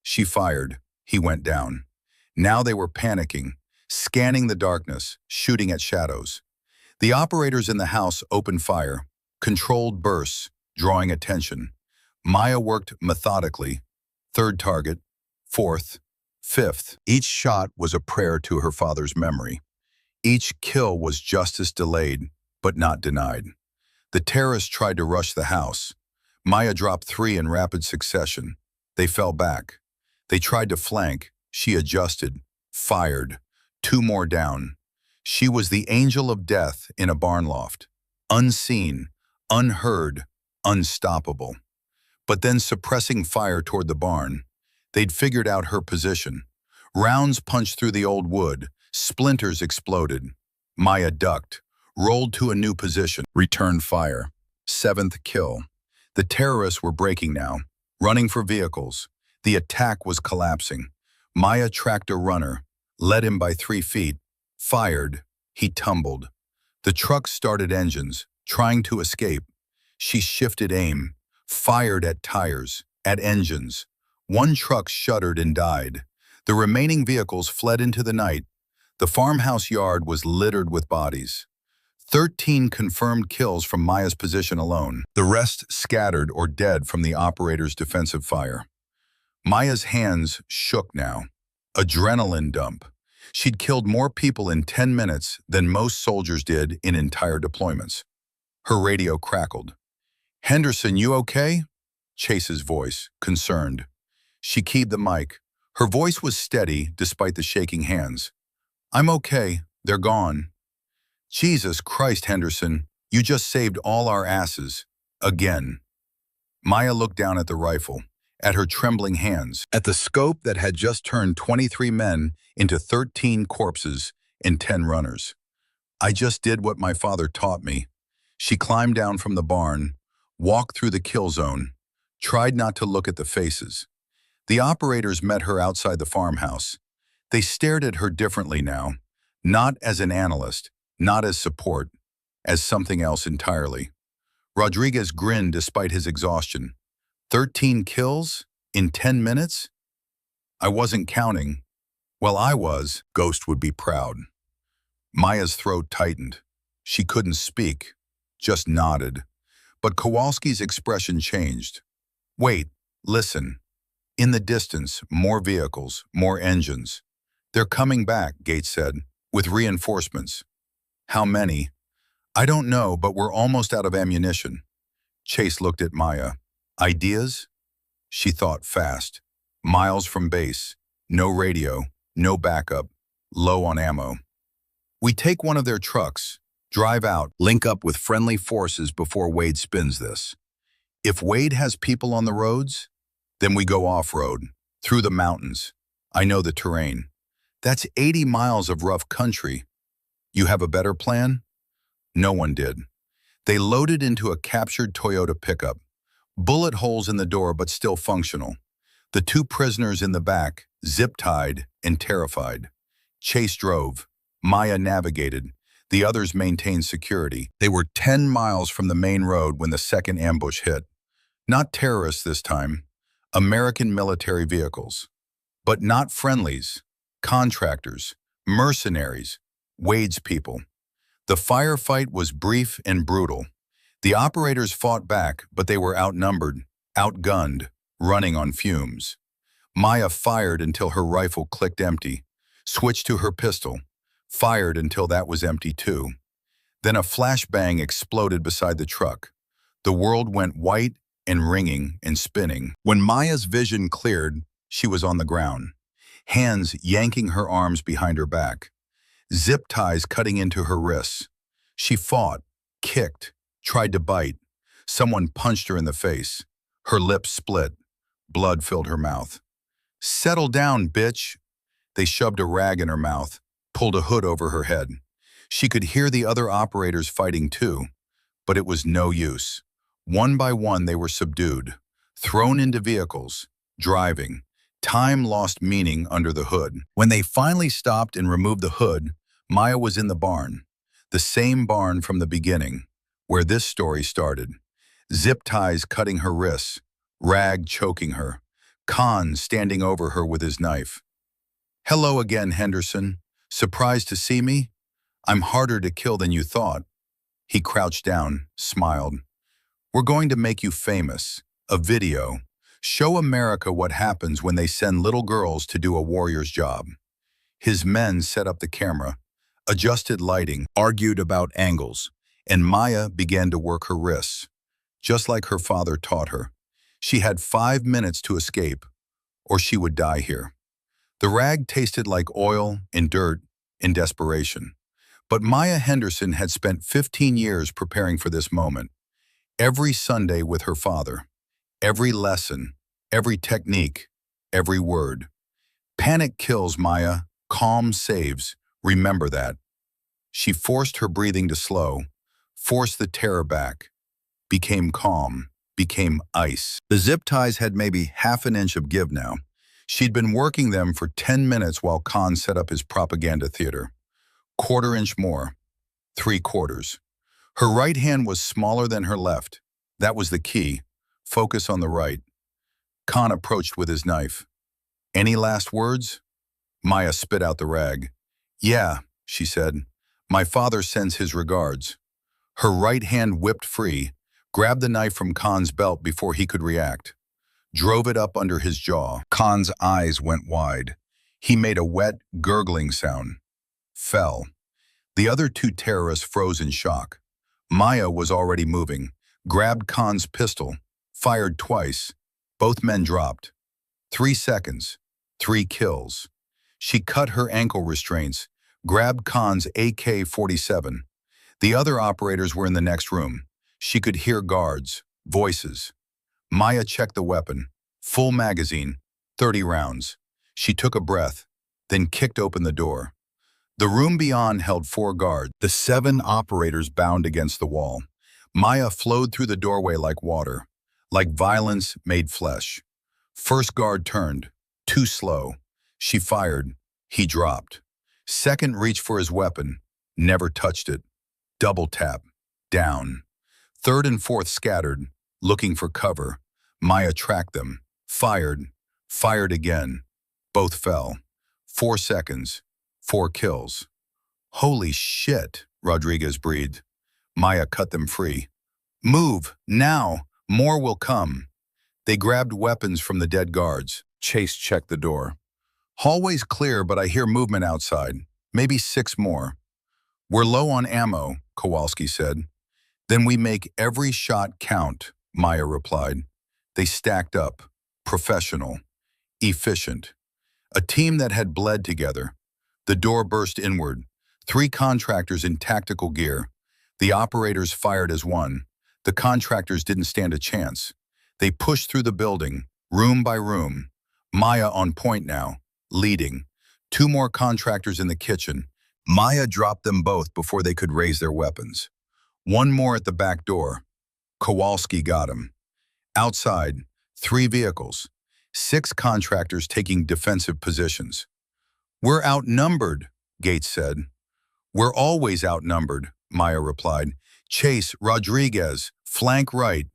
She fired. He went down. Now they were panicking, scanning the darkness, shooting at shadows. The operators in the house opened fire, controlled bursts, drawing attention. Maya worked methodically. Third target, fourth, fifth. Each shot was a prayer to her father's memory. Each kill was justice delayed, but not denied. The terrorists tried to rush the house. Maya dropped 3 in rapid succession. They fell back. They tried to flank. She adjusted, fired. 2 more down. She was the angel of death in a barn loft. Unseen, unheard, unstoppable. But then suppressing fire toward the barn, they'd figured out her position. Rounds punched through the old wood. Splinters exploded. Maya ducked, rolled to a new position, returned fire. 7th kill. The terrorists were breaking now, running for vehicles. The attack was collapsing. Maya tracked a runner, led him by 3 feet, fired. He tumbled. The truck started engines, trying to escape. She shifted aim, fired at tires, at engines. One truck shuddered and died. The remaining vehicles fled into the night. The farmhouse yard was littered with bodies. 13 confirmed kills from Maya's position alone. The rest scattered or dead from the operator's defensive fire. Maya's hands shook now. Adrenaline dump. She'd killed more people in 10 minutes than most soldiers did in entire deployments. Her radio crackled. "Henderson, you okay?" Chase's voice, concerned. She keyed the mic. Her voice was steady despite the shaking hands. "I'm okay. They're gone." "Jesus Christ, Henderson, you just saved all our asses. Again." Maya looked down at the rifle, at her trembling hands, at the scope that had just turned 23 men into 13 corpses and 10 runners. "I just did what my father taught me." She climbed down from the barn, walked through the kill zone, tried not to look at the faces. The operators met her outside the farmhouse. They stared at her differently now, not as an analyst, not as support, as something else entirely. Rodriguez grinned despite his exhaustion. 13 kills? In 10 minutes? "I wasn't counting." "Well, I was." Ghost would be proud. Maya's throat tightened. She couldn't speak, just nodded. But Kowalski's expression changed. "Wait, listen." In the distance, more vehicles, more engines. "They're coming back," Gates said, "with reinforcements." "How many?" "I don't know, but we're almost out of ammunition." Chase looked at Maya. "Ideas?" She thought fast. Miles from base. No radio. No backup. Low on ammo. "We take one of their trucks. Drive out. Link up with friendly forces before Wade spins this. If Wade has people on the roads, then we go off-road. Through the mountains. I know the terrain. That's 80 miles of rough country. You have a better plan?" No one did. They loaded into a captured Toyota pickup. Bullet holes in the door, but still functional. The 2 prisoners in the back, zip-tied and terrified. Chase drove. Maya navigated. The others maintained security. They were 10 miles from the main road when the second ambush hit. Not terrorists this time. American military vehicles. But not friendlies. Contractors. Mercenaries. Wade's people. The firefight was brief and brutal. The operators fought back, but they were outnumbered, outgunned, running on fumes. Maya fired until her rifle clicked empty, switched to her pistol, fired until that was empty too. Then a flashbang exploded beside the truck. The world went white and ringing and spinning. When Maya's vision cleared, she was on the ground, hands yanking her arms behind her back, zip ties cutting into her wrists. She fought, kicked, tried to bite. Someone punched her in the face. Her lips split. Blood filled her mouth. "Settle down, bitch." They shoved a rag in her mouth, pulled a hood over her head. She could hear the other operators fighting too, but it was no use. One by one they were subdued, thrown into vehicles, driving. Time lost meaning under the hood. When they finally stopped and removed the hood, Maya was in the barn. The same barn from the beginning, where this story started. Zip ties cutting her wrists, rag choking her, Khan standing over her with his knife. "Hello again, Henderson. Surprised to see me? I'm harder to kill than you thought." He crouched down, smiled. "We're going to make you famous. A video. Show America what happens when they send little girls to do a warrior's job." His men set up the camera, adjusted lighting, argued about angles, and Maya began to work her wrists, just like her father taught her. She had 5 minutes to escape, or she would die here. The rag tasted like oil and dirt and desperation. But Maya Henderson had spent 15 years preparing for this moment. Every Sunday with her father. Every lesson, every technique, every word. Panic kills, Maya. Calm saves. Remember that. She forced her breathing to slow, forced the terror back, became calm, became ice. The zip ties had maybe half an inch of give now. She'd been working them for 10 minutes while Khan set up his propaganda theater. Quarter-inch more. 3/4. Her right hand was smaller than her left. That was the key. Focus on the right. Khan approached with his knife. "Any last words?" Maya spit out the rag. Yeah, she said. My father sends his regards. Her right hand whipped free, grabbed the knife from Khan's belt before he could react, drove it up under his jaw. Khan's eyes went wide. He made a wet, gurgling sound. Fell. The other two terrorists froze in shock. Maya was already moving, grabbed Khan's pistol, fired twice. Both men dropped. 3 seconds. 3 kills. She cut her ankle restraints, grabbed Khan's AK-47. The other operators were in the next room. She could hear guards, voices. Maya checked the weapon. Full magazine, 30 rounds. She took a breath, then kicked open the door. The room beyond held 4 guards, the 7 operators bound against the wall. Maya flowed through the doorway like water, like violence made flesh. First guard turned, too slow. She fired. He dropped. Second reached for his weapon, never touched it. Double tap, down. Third and fourth scattered, looking for cover. Maya tracked them, fired again. Both fell. 4 seconds, 4 kills. Holy shit, Rodriguez breathed. Maya cut them free. Move, now, more will come. They grabbed weapons from the dead guards. Chase checked the door. Hallway's clear, but I hear movement outside. Maybe 6 more. We're low on ammo, Kowalski said. Then we make every shot count, Maya replied. They stacked up, professional, efficient. A team that had bled together. The door burst inward. 3 contractors in tactical gear. The operators fired as one. The contractors didn't stand a chance. They pushed through the building, room by room. Maya on point now, leading. 2 more contractors in the kitchen. Maya dropped them both before they could raise their weapons. 1 more at the back door. Kowalski got him. Outside, 3 vehicles. 6 contractors taking defensive positions. We're outnumbered, Gates said. We're always outnumbered, Maya replied. Chase, Rodriguez, flank right.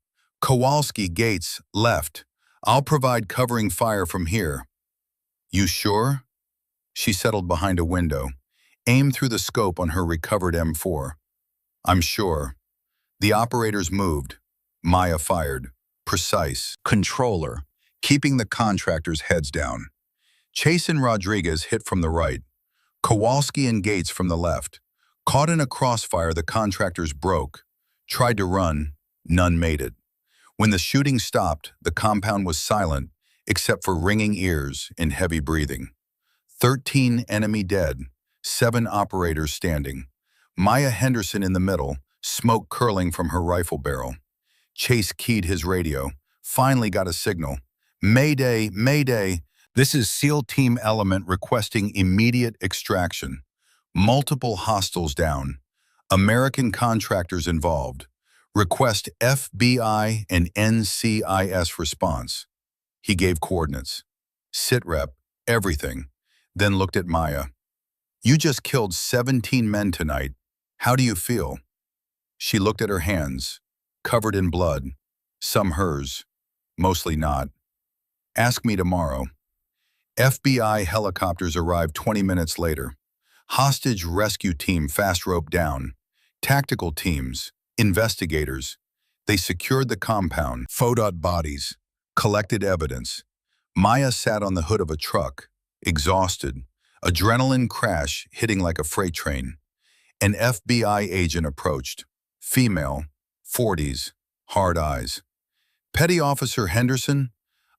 Kowalski, Gates, left. I'll provide covering fire from here. You sure? She settled behind a window, aimed through the scope on her recovered M4. I'm sure. The operators moved. Maya fired. Precise. Controller, keeping the contractors' heads down. Chase and Rodriguez hit from the right. Kowalski and Gates from the left. Caught in a crossfire, the contractors broke. Tried to run. None made it. When the shooting stopped, the compound was silent, except for ringing ears and heavy breathing. 13 enemy dead. 7 operators standing. Maya Henderson in the middle, smoke curling from her rifle barrel. Chase keyed his radio. Finally got a signal. Mayday, Mayday. This is SEAL Team Element requesting immediate extraction. Multiple hostiles down. American contractors involved. Request FBI and NCIS response. He gave coordinates. Sitrep, everything. Then looked at Maya. You just killed 17 men tonight. How do you feel? She looked at her hands, covered in blood. Some hers, mostly not. Ask me tomorrow. FBI helicopters arrived 20 minutes later. Hostage rescue team fast roped down. Tactical teams, investigators. They secured the compound, photod bodies, collected evidence. Maya sat on the hood of a truck, exhausted, adrenaline crash hitting like a freight train. An FBI agent approached. Female, 40s, hard eyes. Petty Officer Henderson,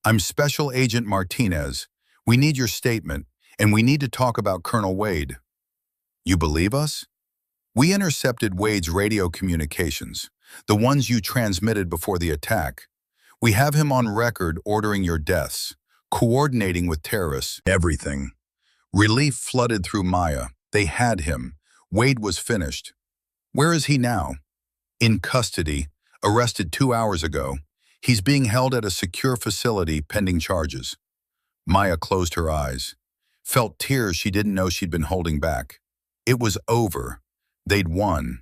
I'm Special Agent Martinez. We need your statement, and we need to talk about Colonel Wade. You believe us? We intercepted Wade's radio communications, the ones you transmitted before the attack. We have him on record ordering your deaths, coordinating with terrorists, everything. Relief flooded through Maya. They had him. Wade was finished. Where is he now? In custody, arrested 2 hours ago. He's being held at a secure facility pending charges. Maya closed her eyes, felt tears she didn't know she'd been holding back. It was over. They'd won.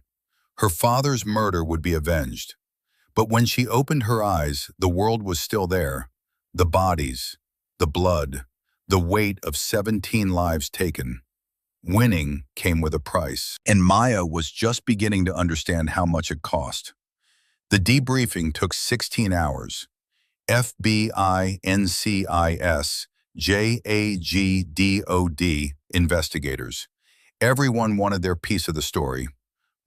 Her father's murder would be avenged. But when she opened her eyes, the world was still there. The bodies, the blood, The weight of 17 lives taken. Winning came with a price, and Maya was just beginning to understand how much it cost. The debriefing took 16 hours. FBI, NCIS, JAGDOD investigators. Everyone wanted their piece of the story.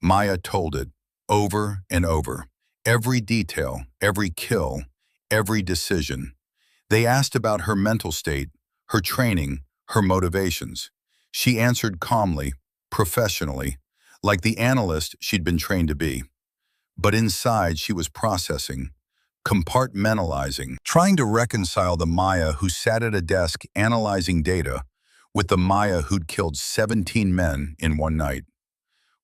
Maya told it, over and over. Every detail, every kill, every decision. They asked about her mental state, her training, her motivations. She answered calmly, professionally, like the analyst she'd been trained to be. But inside she was processing, compartmentalizing, trying to reconcile the Maya who sat at a desk analyzing data with the Maya who'd killed 17 men in one night.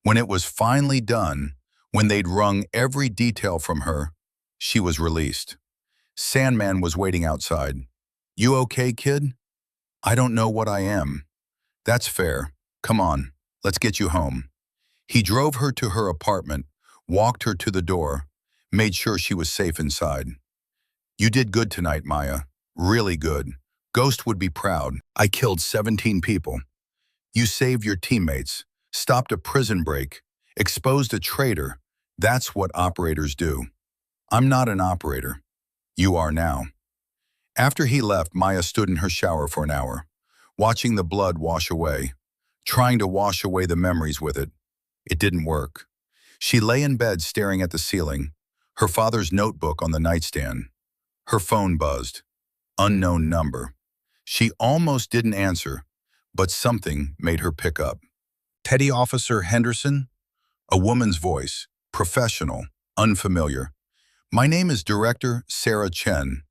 When it was finally done, when they'd wrung every detail from her, she was released. Sandman was waiting outside. "You okay, kid?" "I don't know what I am." "That's fair. Come on, let's get you home." He drove her to her apartment, walked her to the door, made sure she was safe inside. "You did good tonight, Maya. Really good. Ghost would be proud. I killed 17 people. You saved your teammates, stopped a prison break, exposed a traitor. That's what operators do." "I'm not an operator." "You are now." After he left, Maya stood in her shower for an hour, watching the blood wash away, trying to wash away the memories with it. It didn't work. She lay in bed staring at the ceiling, her father's notebook on the nightstand. Her phone buzzed. Unknown number. She almost didn't answer, but something made her pick up. "Petty Officer Henderson?" A woman's voice, professional, unfamiliar. "My name is Director Sarah Chen.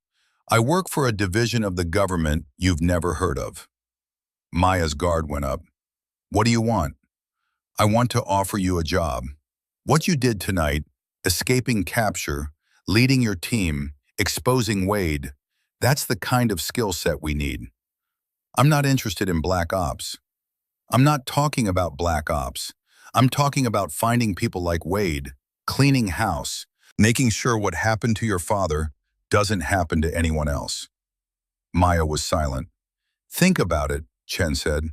I work for a division of the government you've never heard of." Maya's guard went up. "What do you want?" "I want to offer you a job. What you did tonight, escaping capture, leading your team, exposing Wade, that's the kind of skill set we need." "I'm not interested in black ops." "I'm not talking about black ops. I'm talking about finding people like Wade, cleaning house, making sure what happened to your father doesn't happen to anyone else." Maya was silent. "Think about it," Chen said.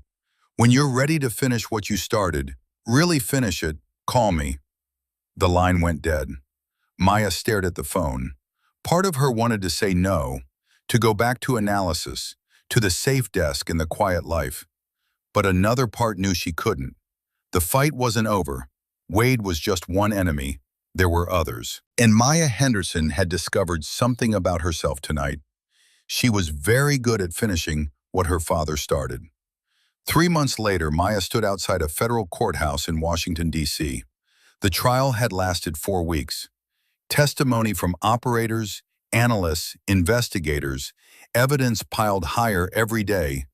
"When you're ready to finish what you started, really finish it, call me." The line went dead. Maya stared at the phone. Part of her wanted to say no, to go back to analysis, to the safe desk in the quiet life. But another part knew she couldn't. The fight wasn't over. Wade was just one enemy. There were others. And Maya Henderson had discovered something about herself tonight. She was very good at finishing what her father started. 3 months later, Maya stood outside a federal courthouse in Washington, D.C. The trial had lasted 4 weeks. Testimony from operators, analysts, investigators, evidence piled higher every day.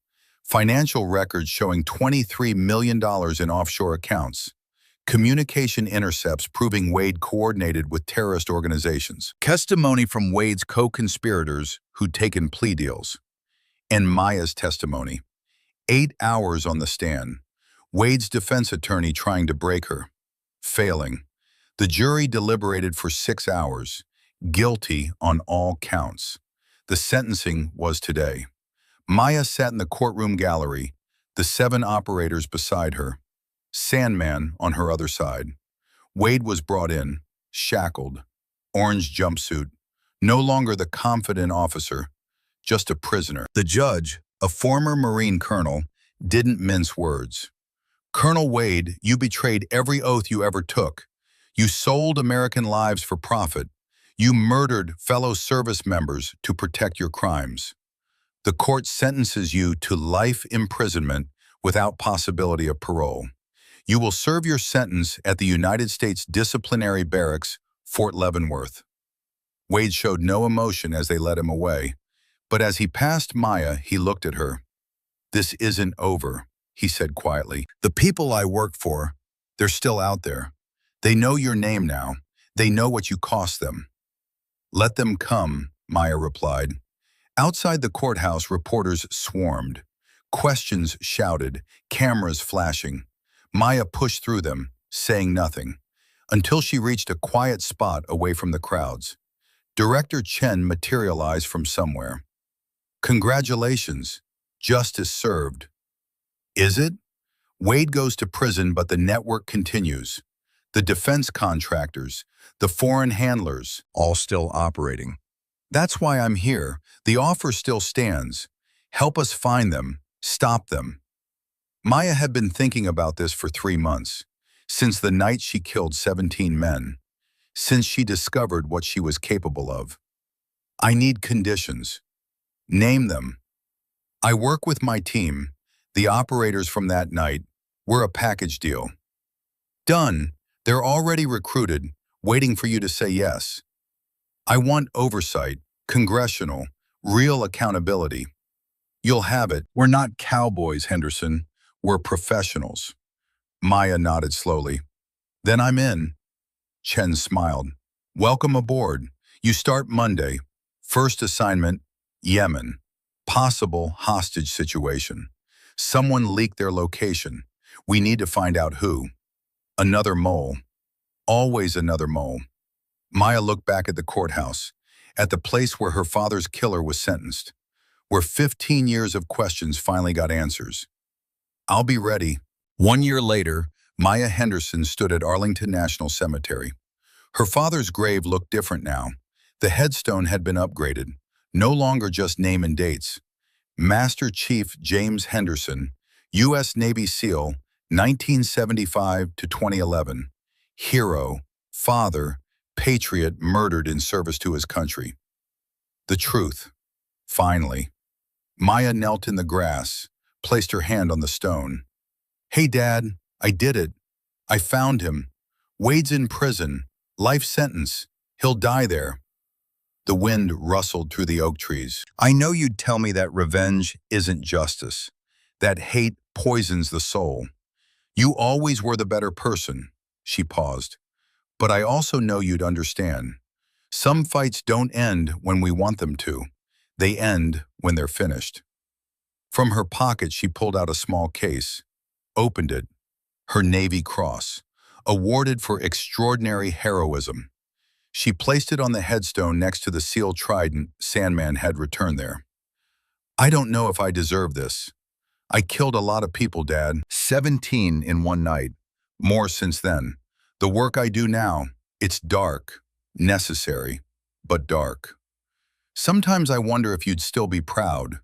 Financial records showing $23 million in offshore accounts. Communication intercepts proving Wade coordinated with terrorist organizations. Testimony from Wade's co-conspirators who'd taken plea deals. And Maya's testimony. 8 hours on the stand. Wade's defense attorney trying to break her. Failing. The jury deliberated for 6 hours. Guilty on all counts. The sentencing was today. Maya sat in the courtroom gallery, the 7 operators beside her. Sandman on her other side. Wade was brought in, shackled, orange jumpsuit, no longer the confident officer, just a prisoner. The judge, a former Marine colonel, didn't mince words. "Colonel Wade, you betrayed every oath you ever took. You sold American lives for profit. You murdered fellow service members to protect your crimes. The court sentences you to life imprisonment without possibility of parole. You will serve your sentence at the United States Disciplinary Barracks, Fort Leavenworth." Wade showed no emotion as they led him away, but as he passed Maya, he looked at her. "This isn't over," he said quietly. "The people I work for, they're still out there. They know your name now. They know what you cost them." "Let them come," Maya replied. Outside the courthouse, reporters swarmed. Questions shouted, cameras flashing. Maya pushed through them, saying nothing, until she reached a quiet spot away from the crowds. Director Chen materialized from somewhere. "Congratulations. Justice served. Is it? Wade goes to prison, but the network continues. The defense contractors, the foreign handlers, all still operating. That's why I'm here. The offer still stands. Help us find them, stop them. Maya had been thinking about this for 3 months, since the night she killed 17 men, since she discovered what she was capable of. I need conditions. Name them. I work with my team, the operators from that night. We're a package deal. Done. They're already recruited, waiting for you to say yes. I want oversight, congressional, real accountability. You'll have it. We're not cowboys, Henderson. We're professionals. Maya nodded slowly. Then I'm in. Chen smiled. Welcome aboard. You start Monday. First assignment, Yemen. Possible hostage situation. Someone leaked their location. We need to find out who. Another mole. Always another mole. Maya looked back at the courthouse, at the place where her father's killer was sentenced, where 15 years of questions finally got answers. I'll be ready. 1 year later, Maya Henderson stood at Arlington National Cemetery. Her father's grave looked different now. The headstone had been upgraded, no longer just name and dates. Master Chief James Henderson, U.S. Navy SEAL, 1975 to 2011. Hero, father, patriot murdered in service to his country. The truth. Finally. Maya knelt in the grass, placed her hand on the stone. Hey, Dad, I did it. I found him. Wade's in prison. Life sentence. He'll die there. The wind rustled through the oak trees. I know you'd tell me that revenge isn't justice, that hate poisons the soul. You always were the better person. She paused. But I also know you'd understand. Some fights don't end when we want them to. They end when they're finished. From her pocket, she pulled out a small case, opened it. Her Navy Cross, awarded for extraordinary heroism. She placed it on the headstone next to the seal trident Sandman had returned there. I don't know if I deserve this. I killed a lot of people, Dad. 17 in one night. More since then. The work I do now, it's dark, necessary, but dark. Sometimes I wonder if you'd still be proud,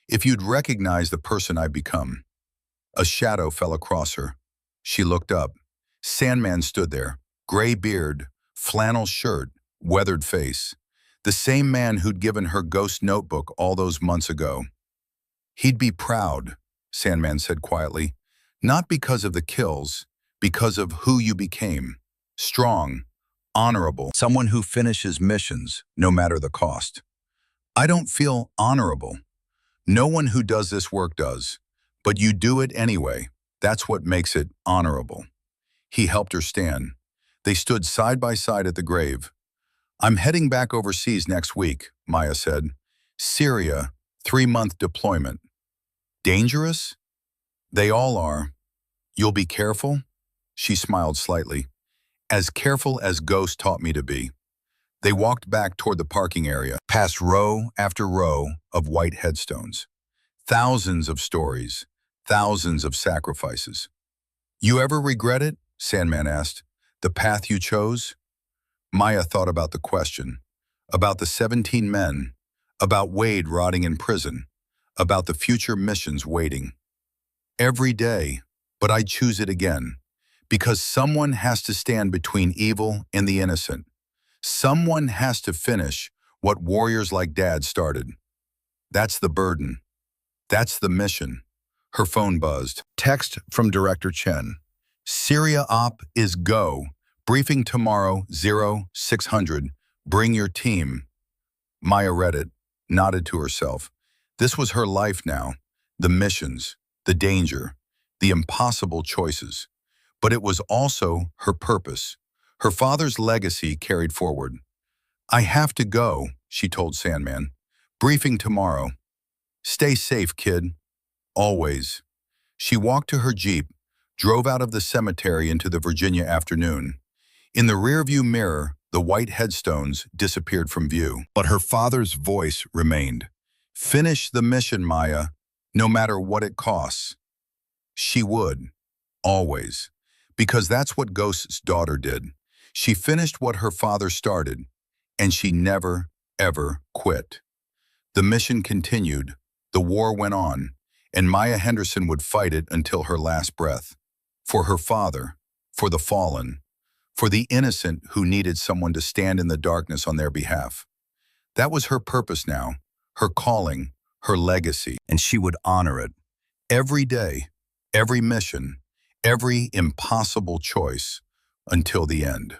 if you'd recognize the person I've become. A shadow fell across her. She looked up. Sandman stood there, gray beard, flannel shirt, weathered face. The same man who'd given her ghost notebook all those months ago. He'd be proud, Sandman said quietly, not because of the kills, because of who you became. Strong, honorable, someone who finishes missions, no matter the cost. I don't feel honorable. No one who does this work does, but you do it anyway. That's what makes it honorable. He helped her stand. They stood side by side at the grave. I'm heading back overseas next week, Maya said. Syria, 3-month deployment. Dangerous? They all are. You'll be careful? She smiled slightly. As careful as Ghost taught me to be. They walked back toward the parking area, past row after row of white headstones. Thousands of stories, thousands of sacrifices. You ever regret it? Sandman asked. The path you chose? Maya thought about the question, about the 17 men, about Wade rotting in prison, about the future missions waiting. Every day, but I'd choose it again, because someone has to stand between evil and the innocent. Someone has to finish what warriors like Dad started. That's the burden. That's the mission. Her phone buzzed. Text from Director Chen. Syria Op is go. Briefing tomorrow, 0600. Bring your team. Maya read it, nodded to herself. This was her life now. The missions, the danger, the impossible choices. But it was also her purpose. Her father's legacy carried forward. I have to go, she told Sandman. Briefing tomorrow. Stay safe, kid. Always. She walked to her Jeep, drove out of the cemetery into the Virginia afternoon. In the rearview mirror, the white headstones disappeared from view. But her father's voice remained. Finish the mission, Maya. no matter what it costs. She would, always, because that's what Ghost's daughter did. She finished what her father started, and she never, ever quit. The mission continued, the war went on, and Maya Henderson would fight it until her last breath. For her father, for the fallen, for the innocent who needed someone to stand in the darkness on their behalf. That was her purpose now, her calling, her legacy, and she would honor it. Every day, every mission, every impossible choice, until the end.